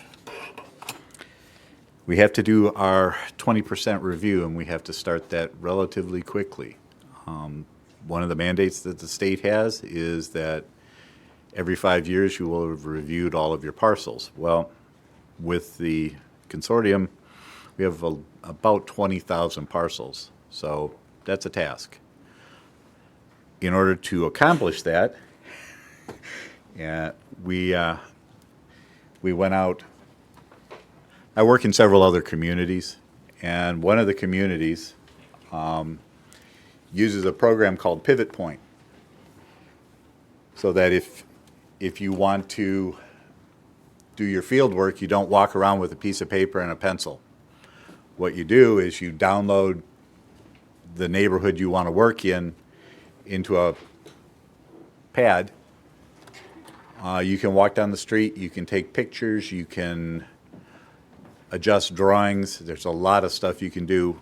We have to do our 20% review, and we have to start that relatively quickly. One of the mandates that the state has is that every 5 years you will have reviewed all of your parcels. Well, with the consortium, we have about 20,000 parcels, so that's a task. In order to accomplish that, we went out. I work in several other communities, and one of the communities uses a program called Pivot Point, so that if you want to do your field work, you don't walk around with a piece of paper and a pencil. What you do is you download the neighborhood you want to work in into a pad. You can walk down the street, you can take pictures, you can adjust drawings. There's a lot of stuff you can do.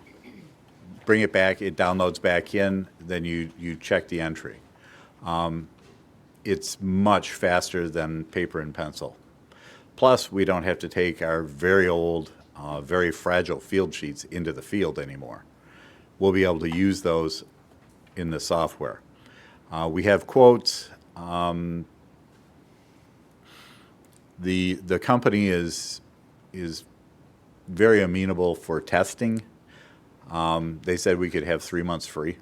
Bring it back, it downloads back in, then you check the entry. it's much faster than paper and pencil. Plus, we don't have to take our very old, very fragile field sheets into the field anymore. We'll be able to use those in the software. We have quotes. The company is very amenable for testing. They said we could have 3 months free.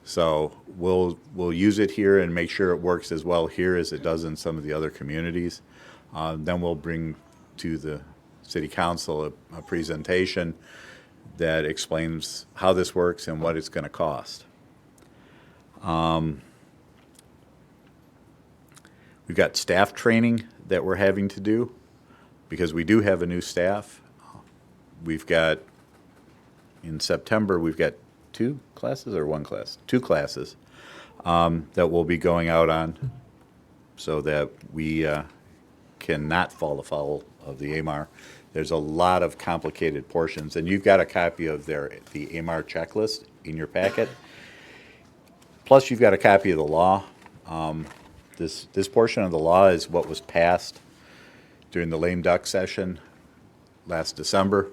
So we'll use it here and make sure it works as well here as it does in some of the other communities. Then we'll bring to the City Council a presentation that explains how this works and what it's going to cost. We've got staff training that we're having to do because we do have a new staff. We've got, in September, we've got 2 classes or 1 class? 2 classes that we'll be going out on so that we cannot fall afoul of the AMAR. There's a lot of complicated portions, and you've got a copy of the AMAR checklist in your packet. Plus, you've got a copy of the law. This portion of the law is what was passed during the lame duck session last December.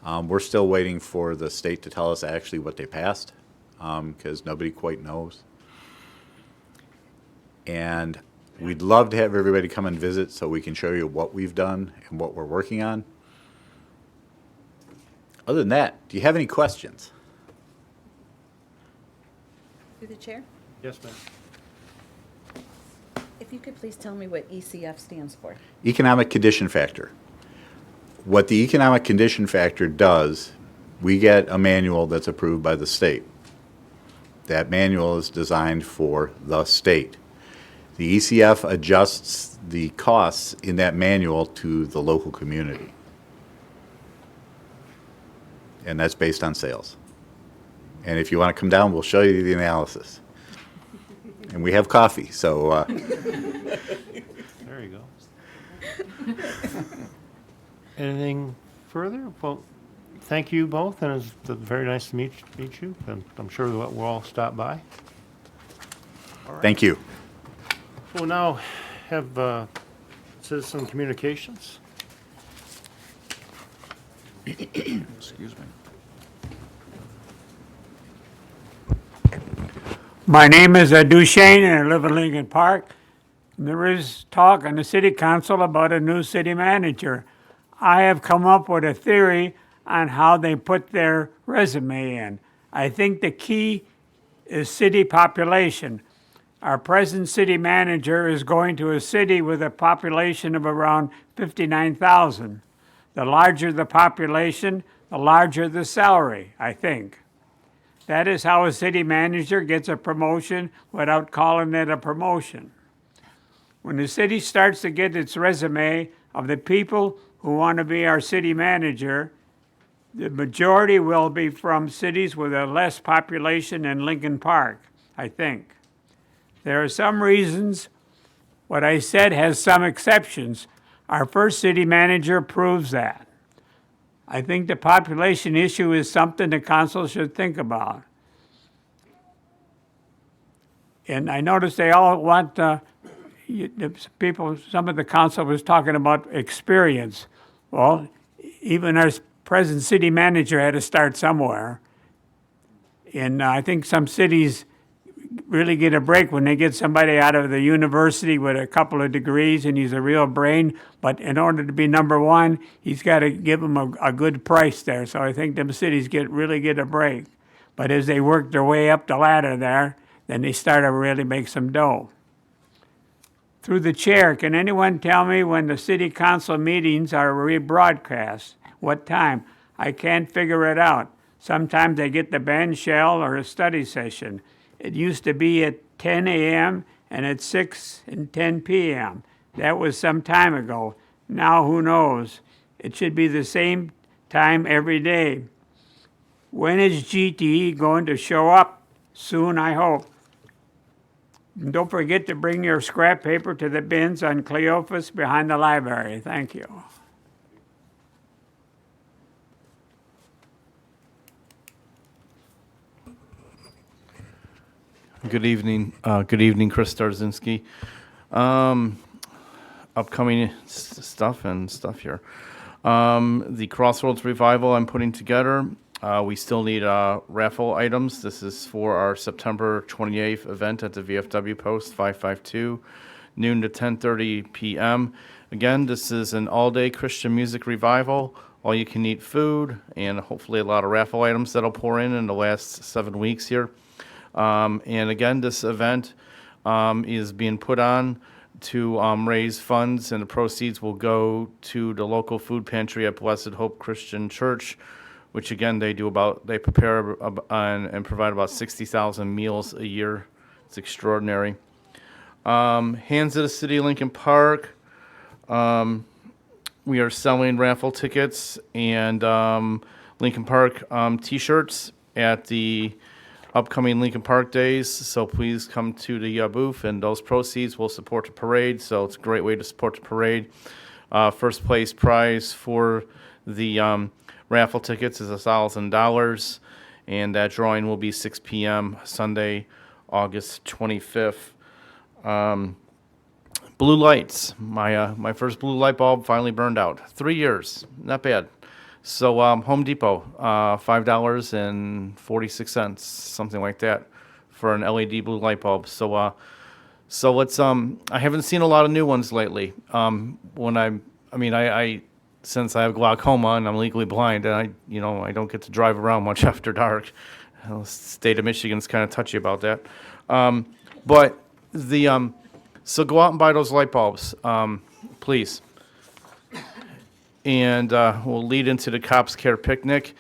We're still waiting for the state to tell us actually what they passed, because nobody quite knows. And we'd love to have everybody come and visit so we can show you what we've done and what we're working on. Other than that, do you have any questions? Through the chair? Yes, ma'am. If you could please tell me what ECF stands for. Economic condition factor. What the economic condition factor does, we get a manual that's approved by the state. That manual is designed for the state. The ECF adjusts the costs in that manual to the local community. And that's based on sales. And if you want to come down, we'll show you the analysis. And we have coffee, so. There you go. Anything further? Well, thank you both, and it's very nice to meet you, and I'm sure that we'll all stop by. Thank you. We'll now have citizen communications. Excuse me. My name is Duchesne, and I live in Lincoln Park. There is talk on the city council about a new city manager. I have come up with a theory on how they put their resume in. I think the key is city population. Our present city manager is going to a city with a population of around 59,000. The larger the population, the larger the salary, I think. That is how a city manager gets a promotion without calling it a promotion. When the city starts to get its resume of the people who want to be our city manager, the majority will be from cities with a less population than Lincoln Park, I think. There are some reasons. What I said has some exceptions. Our first city manager proves that. I think the population issue is something the council should think about. And I noticed they all want, some of the council was talking about experience. Well, even our present city manager had to start somewhere. And I think some cities really get a break when they get somebody out of the university with a couple of degrees and he's a real brain, but in order to be number one, he's got to give them a good price there. So I think them cities really get a break. But as they work their way up the ladder there, then they start to really make some dough. Through the chair, can anyone tell me when the city council meetings are rebroadcast? What time? I can't figure it out. Sometimes they get the band shell or a study session. It used to be at 10 a.m. and at 6 and 10 p.m. That was some time ago. Now who knows? It should be the same time every day. When is GTE going to show up? Soon, I hope. And don't forget to bring your scrap paper to the bins on Cleophas behind the library. Thank you. Good evening. Good evening, Chris Starzinski. Upcoming stuff here. The Crossroads Revival I'm putting together. We still need raffle items. This is for our September 28th event at the VFW Post, 552, noon to 10:30 p.m. Again, this is an all-day Christian music revival. All-you-can-eat food, and hopefully a lot of raffle items that'll pour in the last 7 weeks here. And again, this event is being put on to raise funds, and the proceeds will go to the local food pantry at Blessed Hope Christian Church, which again they prepare and provide about 60,000 meals a year. It's extraordinary. Hands of the City of Lincoln Park. We are selling raffle tickets and Lincoln Park T-shirts at the upcoming Lincoln Park Days. So please come to the booth, and those proceeds will support the parade. So it's a great way to support the parade. First place prize for the raffle tickets is $1,000, and that drawing will be 6 p.m. Sunday, August 25th. Blue lights. My first blue light bulb finally burned out. 3 years, not bad. So Home Depot, $5.46, something like that, for an LED blue light bulb. So let's. I haven't seen a lot of new ones lately. Since I have glaucoma and I'm legally blind, and I don't get to drive around much after dark. The state of Michigan's kind of touchy about that. So go out and buy those light bulbs, please. And we'll lead into the Cops Care Picnic.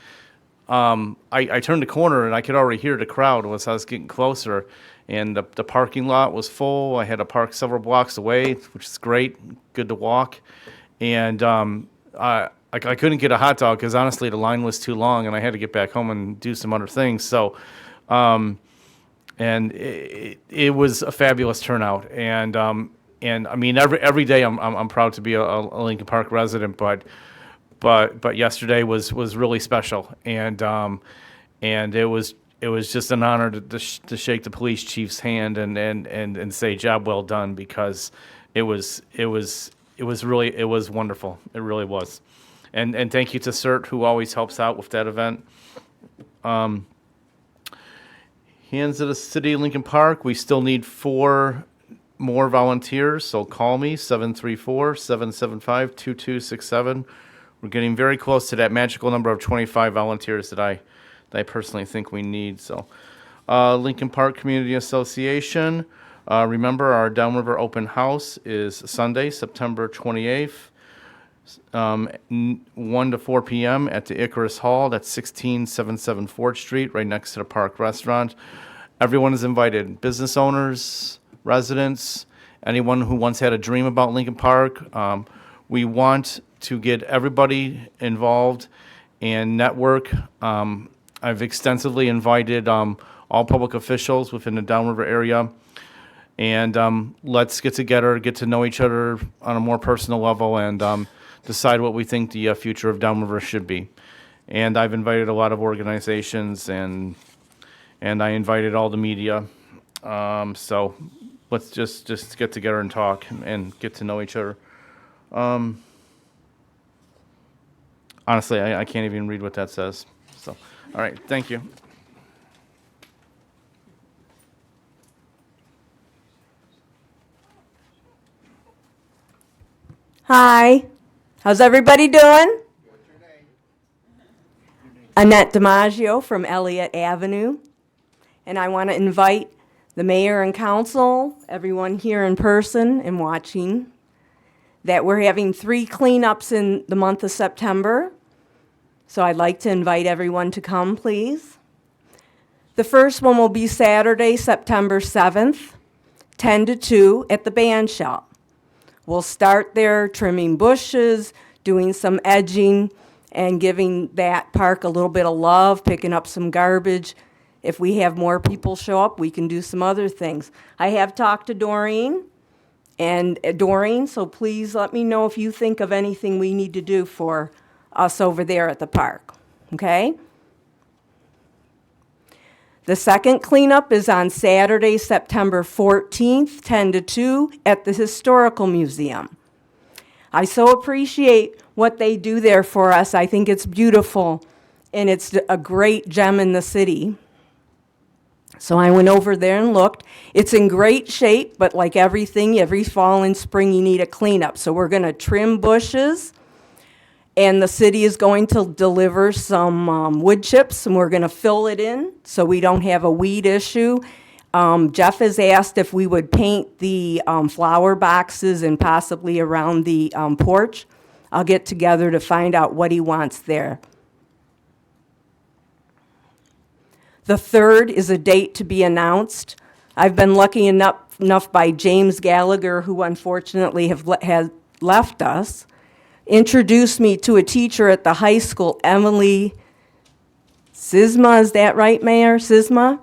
I turned the corner and I could already hear the crowd as I was getting closer. And the parking lot was full. I had to park several blocks away, which is great, good to walk. And I couldn't get a hot dog because honestly the line was too long and I had to get back home and do some other things. So, and it was a fabulous turnout. And I mean every day I'm proud to be a Lincoln Park resident, but yesterday was really special. And it was just an honor to shake the police chief's hand and say job well done, because it was wonderful. It really was. And thank you to CERT, who always helps out with that event. Hands of the City of Lincoln Park, we still need 4 more volunteers, so call me, 734-775-2267. We're getting very close to that magical number of 25 volunteers that I personally think we need. So, Lincoln Park Community Association, remember our Downriver Open House is Sunday, September 28th, 1 to 4 p.m. at the Icarus Hall. That's 16774 4th Street, right next to the Park Restaurant. Everyone is invited. Business owners, residents, anyone who once had a dream about Lincoln Park. We want to get everybody involved and network. I've extensively invited all public officials within the Downriver area. And let's get together, get to know each other on a more personal level, and decide what we think the future of Downriver should be. And I've invited a lot of organizations, and I invited all the media. So let's just get together and talk and get to know each other. Honestly, I can't even read what that says. So, all right, thank you. Hi, how's everybody doing? Annette DiMaggio from Elliott Avenue. And I want to invite the mayor and council, everyone here in person and watching, that we're having 3 cleanups in the month of September. So I'd like to invite everyone to come, please. The first one will be Saturday, September 7th, 10 to 2 at the band shop. We'll start there trimming bushes, doing some edging, and giving that park a little bit of love, picking up some garbage. If we have more people show up, we can do some other things. I have talked to Doreen, so please let me know if you think of anything we need to do for us over there at the park, okay? The second cleanup is on Saturday, September 14th, 10 to 2 at the Historical Museum. I so appreciate what they do there for us. I think it's beautiful, and it's a great gem in the city. So I went over there and looked. It's in great shape, but like everything, every fall and spring you need a cleanup. So we're going to trim bushes, and the city is going to deliver some wood chips, and we're going to fill it in so we don't have a weed issue. Jeff has asked if we would paint the flower boxes and possibly around the porch. I'll get together to find out what he wants there. The third is a date to be announced. I've been lucky enough by James Gallagher, who unfortunately has left us, introduced me to a teacher at the high school, Emily Sisma. Is that right, Mayor? Sisma?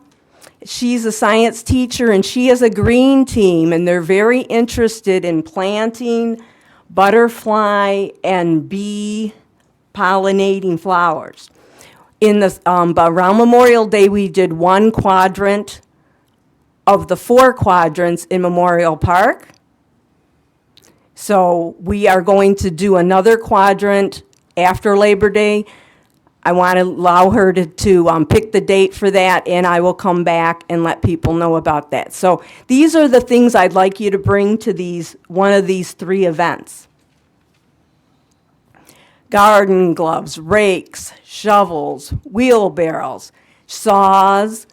She's a science teacher, and she has a green team, and they're very interested in planting butterfly and bee pollinating flowers. In the around Memorial Day, we did one quadrant of the 4 quadrants in Memorial Park. So we are going to do another quadrant after Labor Day. I want to allow her to pick the date for that, and I will come back and let people know about that. So these are the things I'd like you to bring to one of these 3 events. Garden gloves, rakes, shovels, wheelbarrows, saws,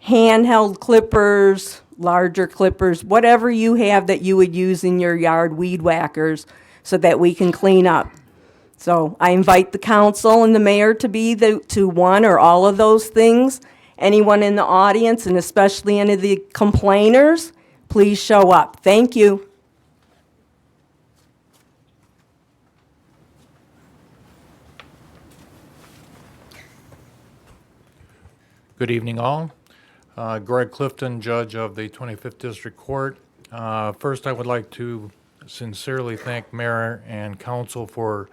handheld clippers, larger clippers, whatever you have that you would use in your yard, weed whackers, so that we can clean up. So I invite the council and the mayor to be to one or all of those things. Anyone in the audience, and especially any of the complainers, please show up. Thank you. Good evening, all. Greg Clifton, Judge of the 25th District Court. First, I would like to sincerely thank Mayor and Council for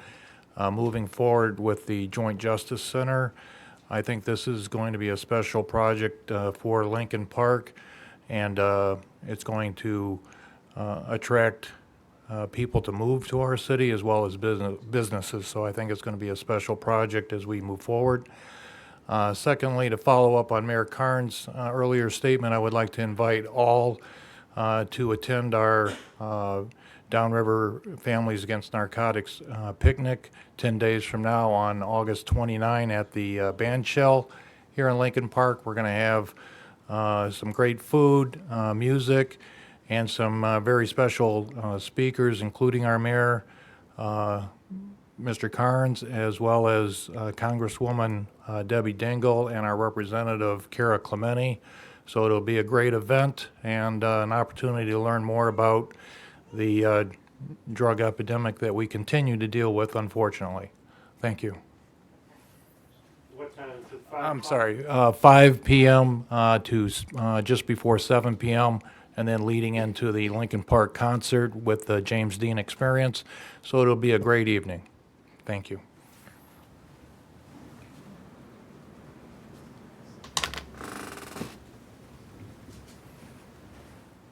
moving forward with the Joint Justice Center. I think this is going to be a special project for Lincoln Park, and it's going to attract people to move to our city as well as businesses. So I think it's going to be a special project as we move forward. Secondly, to follow up on Mayor Karn's earlier statement, I would like to invite all to attend our Downriver Families Against Narcotics picnic 10 days from now on August 29 at the band shell here in Lincoln Park. We're going to have some great food, music, and some very special speakers, including our mayor, Mr. Carnes, as well as Congresswoman Debbie Dingell and our representative Cara Clementi. So it'll be a great event and an opportunity to learn more about the drug epidemic that we continue to deal with, unfortunately. Thank you. What time is it? I'm sorry, 5 p.m. To just before 7 p.m., and then leading into the Lincoln Park concert with the James Dean Experience. So it'll be a great evening. Thank you.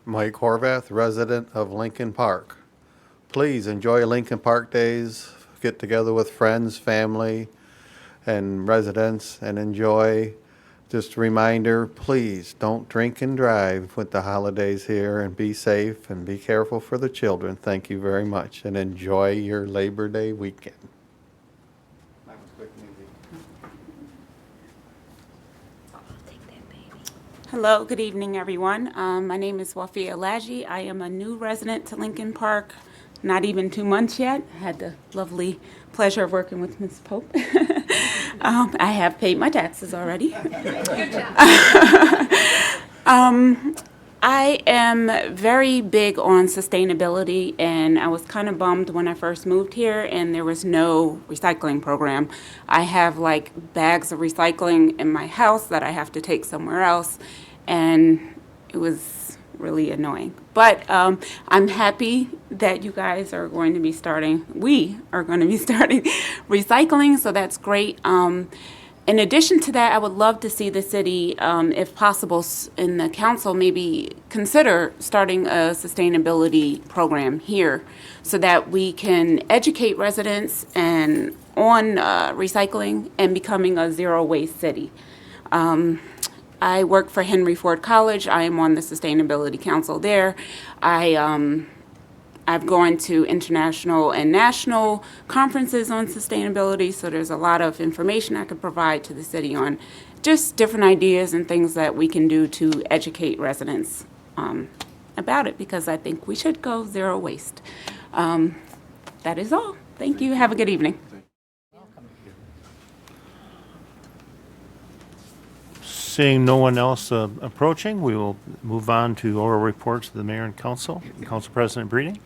Mike Horvath, resident of Lincoln Park. Please enjoy Lincoln Park Days. Get together with friends, family, and residents and enjoy. Just a reminder, please don't drink and drive with the holidays here, and be safe and be careful for the children. Thank you very much, and enjoy your Labor Day weekend. Hello, good evening, everyone. My name is Wafia Elaji. I am a new resident to Lincoln Park, not even 2 months yet. I had the lovely pleasure of working with Ms. Pope. I have paid my taxes already. I am very big on sustainability, and I was kind of bummed when I first moved here and there was no recycling program. I have like bags of recycling in my house that I have to take somewhere else, and it was really annoying. But I'm happy that you guys are going to be starting, we are going to be starting recycling, so that's great. In addition to that, I would love to see the city, if possible, in the council, maybe consider starting a sustainability program here so that we can educate residents and on recycling and becoming a zero waste city. I work for Henry Ford College. I am on the Sustainability Council there. I've gone to international and national conferences on sustainability, so there's a lot of information I could provide to the city on just different ideas and things that we can do to educate residents about it, because I think we should go zero waste. That is all. Thank you. Have a good evening. Seeing no one else approaching, we will move on to oral reports of the mayor and council. Council President Breeding.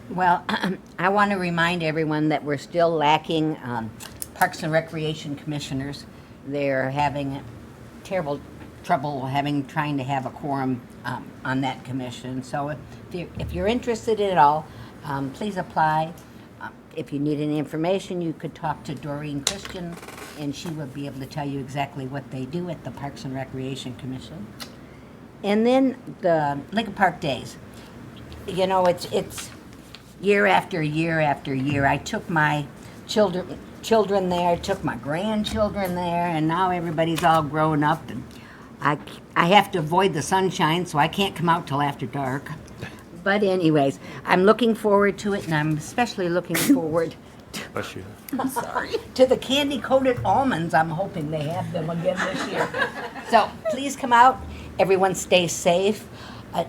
Well, I want to remind everyone that we're still lacking Parks and Recreation commissioners. They're having terrible trouble trying to have a quorum on that commission. So if you're interested at all, please apply. If you need any information, you could talk to Doreen Christian, and she would be able to tell you exactly what they do at the Parks and Recreation Commission. And then the Lincoln Park Days. You know, it's year after year after year. I took my children there, took my grandchildren there, and now everybody's all grown up, and I have to avoid the sunshine, so I can't come out till after dark. But anyways, I'm looking forward to it, and I'm especially looking forward Bless you. I'm sorry. To the candy-coated almonds. I'm hoping they have them again this year. So please come out. Everyone stay safe.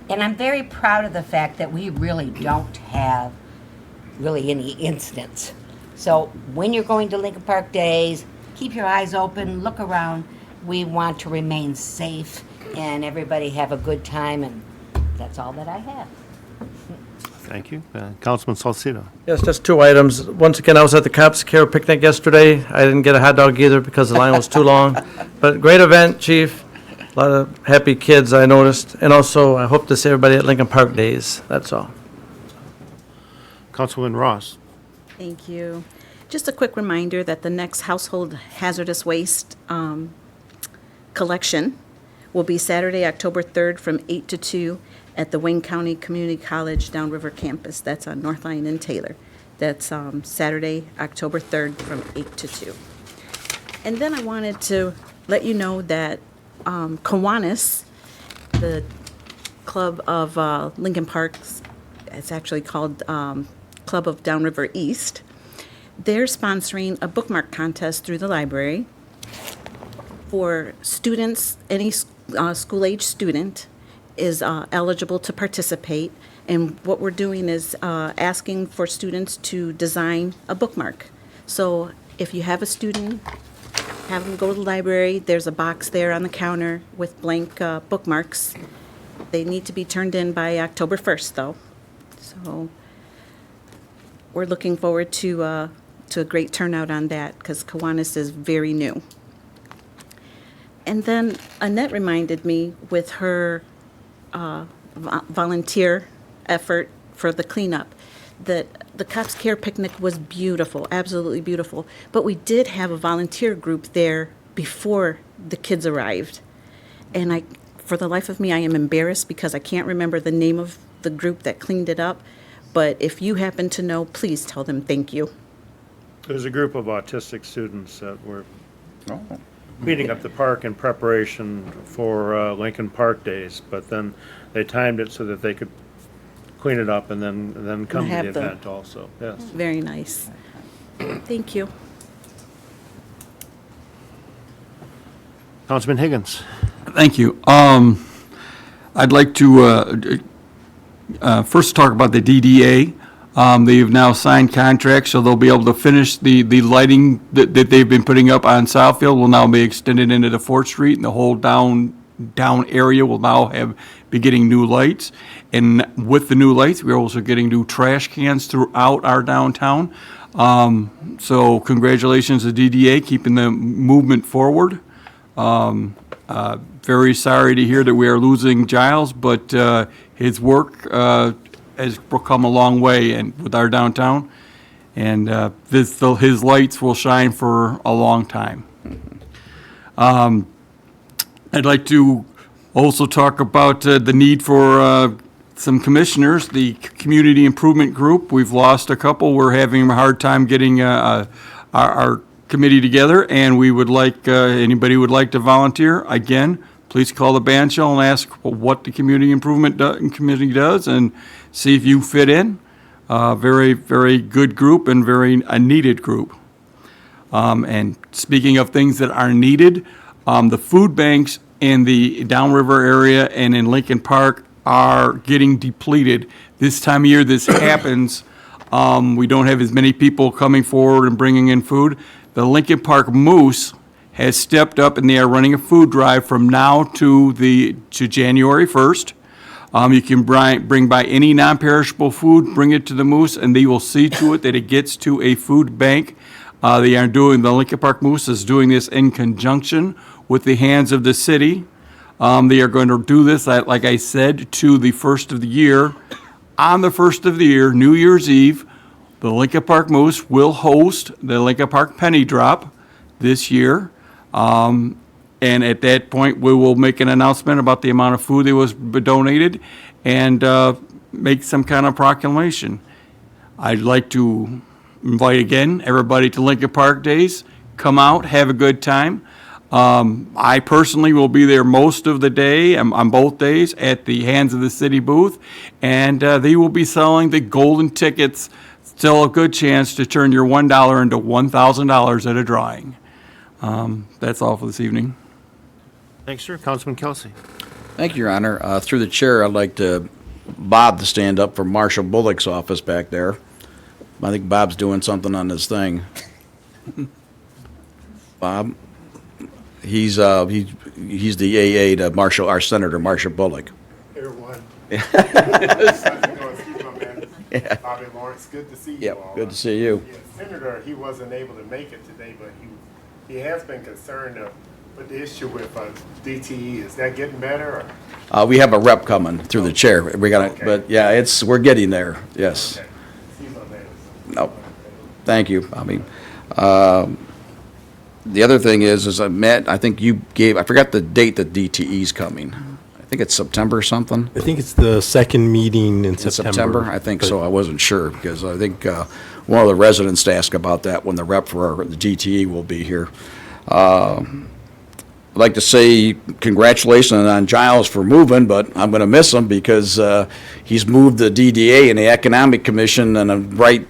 And I'm very proud of the fact that we really don't have really any incidents. So when you're going to Lincoln Park Days, keep your eyes open, look around. We want to remain safe and everybody have a good time, and that's all that I have. Thank you. Councilman Salcido. Yes, just 2 items. Once again, I was at the Cops Care picnic yesterday. I didn't get a hot dog either because the line was too long. But great event, Chief. A lot of happy kids, I noticed. And also, I hope to see everybody at Lincoln Park Days. That's all. Councilman Ross. Thank you. Just a quick reminder that the next household hazardous waste collection will be Saturday, October 3rd from 8 to 2 at the Wayne County Community College Downriver campus. That's on North Line and Taylor. That's Saturday, October 3rd from 8 to 2. And then I wanted to let you know that Kiwanis, the club of Lincoln Parks, it's actually called Club of Downriver East, they're sponsoring a bookmark contest through the library for students. Any school-age student is eligible to participate, and what we're doing is asking for students to design a bookmark. So if you have a student, have them go to the library. There's a box there on the counter with blank bookmarks. They need to be turned in by October 1st, though. So we're looking forward to a great turnout on that because Kiwanis is very new. And then Annette reminded me with her volunteer effort for the cleanup that the Cops Care picnic was beautiful, absolutely beautiful. But we did have a volunteer group there before the kids arrived. And for the life of me, I am embarrassed because I can't remember the name of the group that cleaned it up. But if you happen to know, please tell them thank you. There's a group of autistic students that were cleaning up the park in preparation for Lincoln Park Days, but then they timed it so that they could clean it up and then come to the event also. Yes. Very nice. Thank you. Councilman Higgins. Thank you. I'd like to first talk about the DDA. They've now signed contracts, so they'll be able to finish the lighting that they've been putting up on Southfield will now be extended into the 4th Street, and the whole down area will now be getting new lights. And with the new lights, we're also getting new trash cans throughout our downtown. So congratulations to DDA, keeping the movement forward. Very sorry to hear that we are losing Giles, but his work has come a long way with our downtown. And his lights will shine for a long time. I'd like to also talk about the need for some commissioners. The Community Improvement Group, we've lost a couple. We're having a hard time getting our committee together, and we would like, anybody would like to volunteer, again, please call the band shell and ask what the Community Improvement Committee does and see if you fit in. Very, very good group and very a needed group. And speaking of things that are needed, the food banks in the downriver area and in Lincoln Park are getting depleted. This time of year this happens. We don't have as many people coming forward and bringing in food. The Lincoln Park Moose has stepped up and they are running a food drive from now to January 1st. You can bring by any non-perishable food, bring it to the Moose, and they will see to it that it gets to a food bank. The Lincoln Park Moose is doing this in conjunction with the Hands of the City. They are going to do this, like I said, to the first of the year. On the first of the year, New Year's Eve, the Lincoln Park Moose will host the Lincoln Park Penny Drop this year. And at that point, we will make an announcement about the amount of food that was donated and make some kind of proclamation. I'd like to invite again everybody to Lincoln Park Days. Come out, have a good time. I personally will be there most of the day, on both days, at the Hands of the City booth, and they will be selling the golden tickets. Still a good chance to turn your $1 into $1,000 at a drawing. That's all for this evening. Thanks, sir. Councilman Kelsey. Thank you, Your Honor. Through the chair, I'd like Bob to stand up for Marshall Bullock's office back there. I think Bob's doing something on this thing. Bob, he's the AA to Marshall, our Senator Marshall Bullock. Everyone. Bobby Lawrence, good to see you Yep, all. good to see you. Yeah, Senator, he wasn't able to make it today, but he has been concerned with the issue with DTE. Is that getting better? Or? We have a rep coming through the chair. We got Okay. but yeah, we're getting there. Yes. Okay. See my man. No. Thank you, Bobby. The other thing is Matt, I think you I forgot the date that DTE's coming. I think it's September or something. I think it's the second meeting in In September. September? I think so. I wasn't sure because I think one of the residents asked about that when the rep for the DTE will be here. I'd like to say congratulations on Giles for moving, but I'm going to miss him because he's moved the DDA and the Economic Commission in a right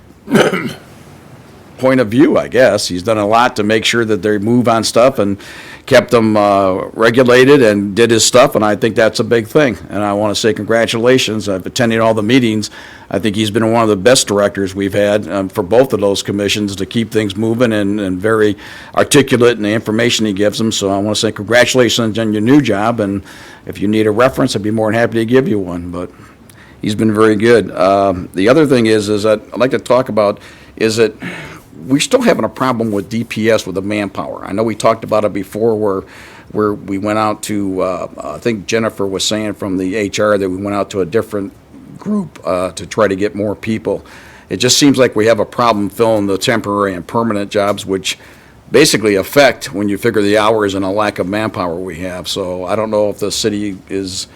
point of view, I guess. He's done a lot to make sure that they move on stuff and kept them regulated and did his stuff, and I think that's a big thing. And I want to say congratulations. I've attended all the meetings. I think he's been one of the best directors we've had for both of those commissions to keep things moving and very articulate in the information he gives them. So I want to say congratulations on your new job, and if you need a reference, I'd be more than happy to give you one. But he's been very good. The other thing is that I'd like to talk about is that we're still having a problem with DPS with the manpower. I know we talked about it before where we went out to, I think Jennifer was saying from the HR that we went out to a different group to try to get more people. It just seems like we have a problem filling the temporary and permanent jobs, which basically affect when you figure the hours and a lack of manpower we have. So I don't know if the city is,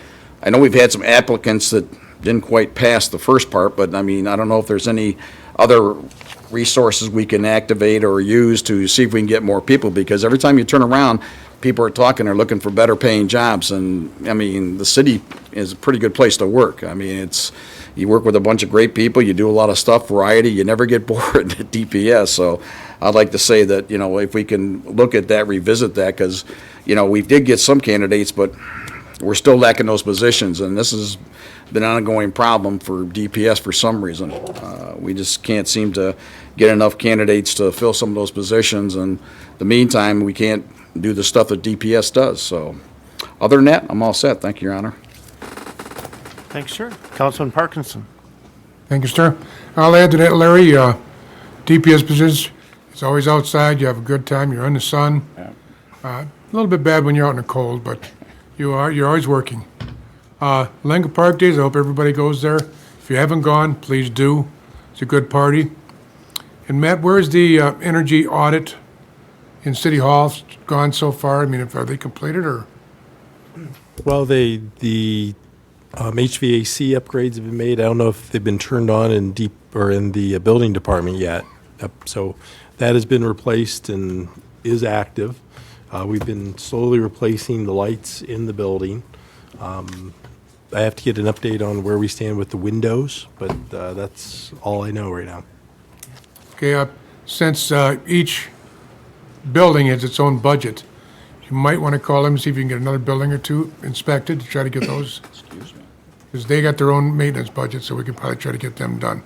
I know we've had some applicants that didn't quite pass the first part, but I mean, I don't know if there's any other resources we can activate or use to see if we can get more people, because every time you turn around, people are talking, they're looking for better paying jobs, and I mean, the city is a pretty good place to work. I mean, you work with a bunch of great people, you do a lot of stuff, variety, you never get bored at DPS, so I'd like to say that, if we can look at that, revisit that, because, we did get some candidates, but we're still lacking those positions, and this has been an ongoing problem for DPS for some reason. We just can't seem to get enough candidates to fill some of those positions, and in the meantime, we can't do the stuff that DPS does. So other than that, I'm all set. Thank you, Your Honor. Thanks, sir. Councilman Parkinson. Thank you, sir. I'll add to that, Larry, DPS positions, it's always outside, you have a good time, you're in the sun. A little bit bad when you're out in the cold, but you're always working. Lincoln Park Days, I hope everybody goes there. If you haven't gone, please do. It's a good party. And Matt, where's the energy audit in City Hall gone so far? I mean, are they completed or? Well, the HVAC upgrades have been made. I don't know if they've been turned on in the building department yet. So that has been replaced and is active. We've been slowly replacing the lights in the building. I have to get an update on where we stand with the windows, but that's all I know right now. Okay, since each building has its own budget, you might want to call them, see if you can get another building or two inspected to try to get those. Excuse me. Because they got their own maintenance budget, so we can probably try to get them done.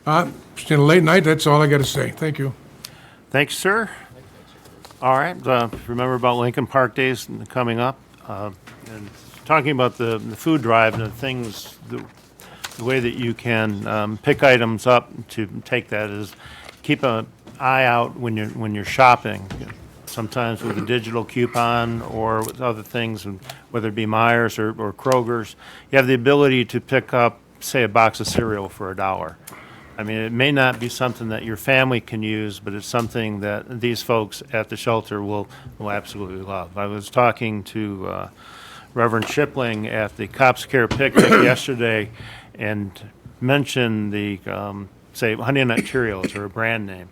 It's been a late night, that's all I got to say. Thank you. Thanks, sir. All right, remember about Lincoln Park Days coming up? And talking about the food drive and the things, the way that you can pick items up to take that is keep an eye out when you're shopping. Sometimes with a digital coupon or with other things, and whether it be Myers or Kroger's, you have the ability to pick up, say, a box of cereal for $1. I mean, it may not be something that your family can use, but it's something that these folks at the shelter will absolutely love. I was talking to Reverend Shipling at the Cops Care picnic yesterday and mentioned the, say, Honey Nut Cheerios or a brand name.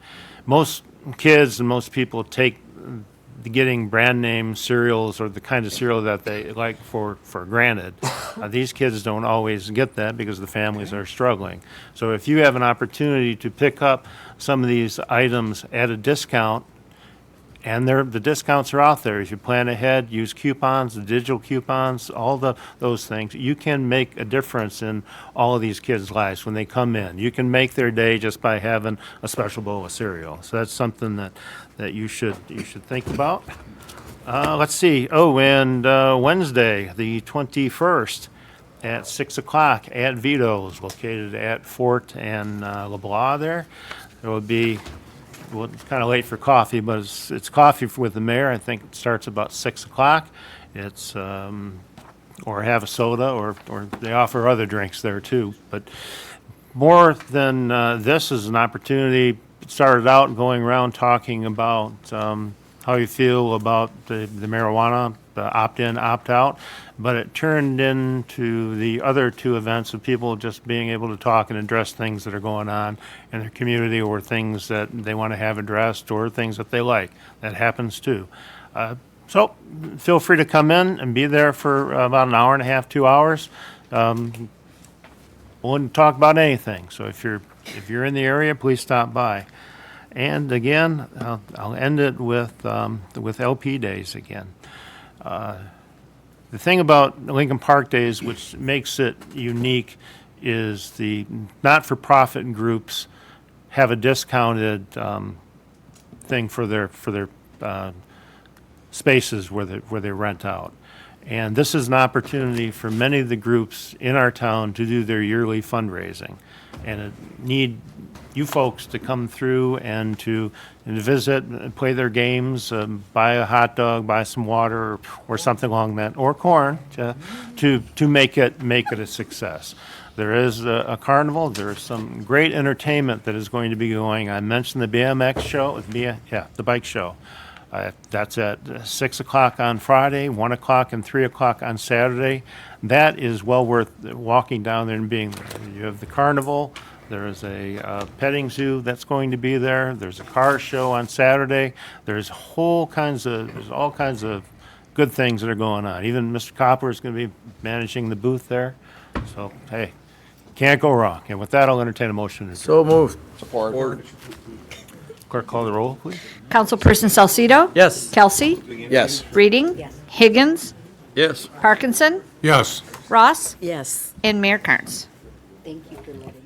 Most kids and most people take getting brand name cereals or the kind of cereal that they like for granted. These kids don't always get that because the families are struggling. So if you have an opportunity to pick up some of these items at a discount, and the discounts are out there, if you plan ahead, use coupons, the digital coupons, all those things, you can make a difference in all of these kids' lives when they come in. You can make their day just by having a special bowl of cereal. So that's something that you should think about. Let's see. Oh, and Wednesday, the 21st, at 6 o'clock at Vito's, located at Fort and LeBlanc there. There will be, well, it's kind of late for coffee, but it's coffee with the mayor. I think it starts about 6 o'clock. It's, or have a soda, or they offer other drinks there too. But more than this is an opportunity. It started out going around talking about how you feel about the marijuana, the opt-in, opt-out, but it turned into the other two events of people just being able to talk and address things that are going on in their community or things that they want to have addressed or things that they like. That happens too. So feel free to come in and be there for about an hour and a half, 2 hours. We'll talk about anything. So if you're in the area, please stop by. And again, I'll end it with LP Days again. The thing about Lincoln Park Days, which makes it unique, is the not-for-profit groups have a discounted thing for their spaces where they rent out. And this is an opportunity for many of the groups in our town to do their yearly fundraising. And it need you folks to come through and to visit, and play their games, buy a hot dog, buy some water, or something along that, or corn, to make it a success. There is a carnival. There is some great entertainment that is going to be going. I mentioned the BMX show, the bike show. That's at 6 o'clock on Friday, 1 o'clock and 3 o'clock on Saturday. That is well worth walking down there and being there. You have the carnival. There is a petting zoo that's going to be there. There's a car show on Saturday. There's all kinds of good things that are going on. Even Mr. Copper is going to be managing the booth there. So, hey, can't go wrong. And with that, I'll entertain a motion. So moved. Support. Clerk, call the roll, please. Councilperson Salcido? Yes. Kelsey? Yes. Reading? Yes. Higgins? Yes. Parkinson? Yes. Ross? Yes. And Mayor Carnes. Thank you for letting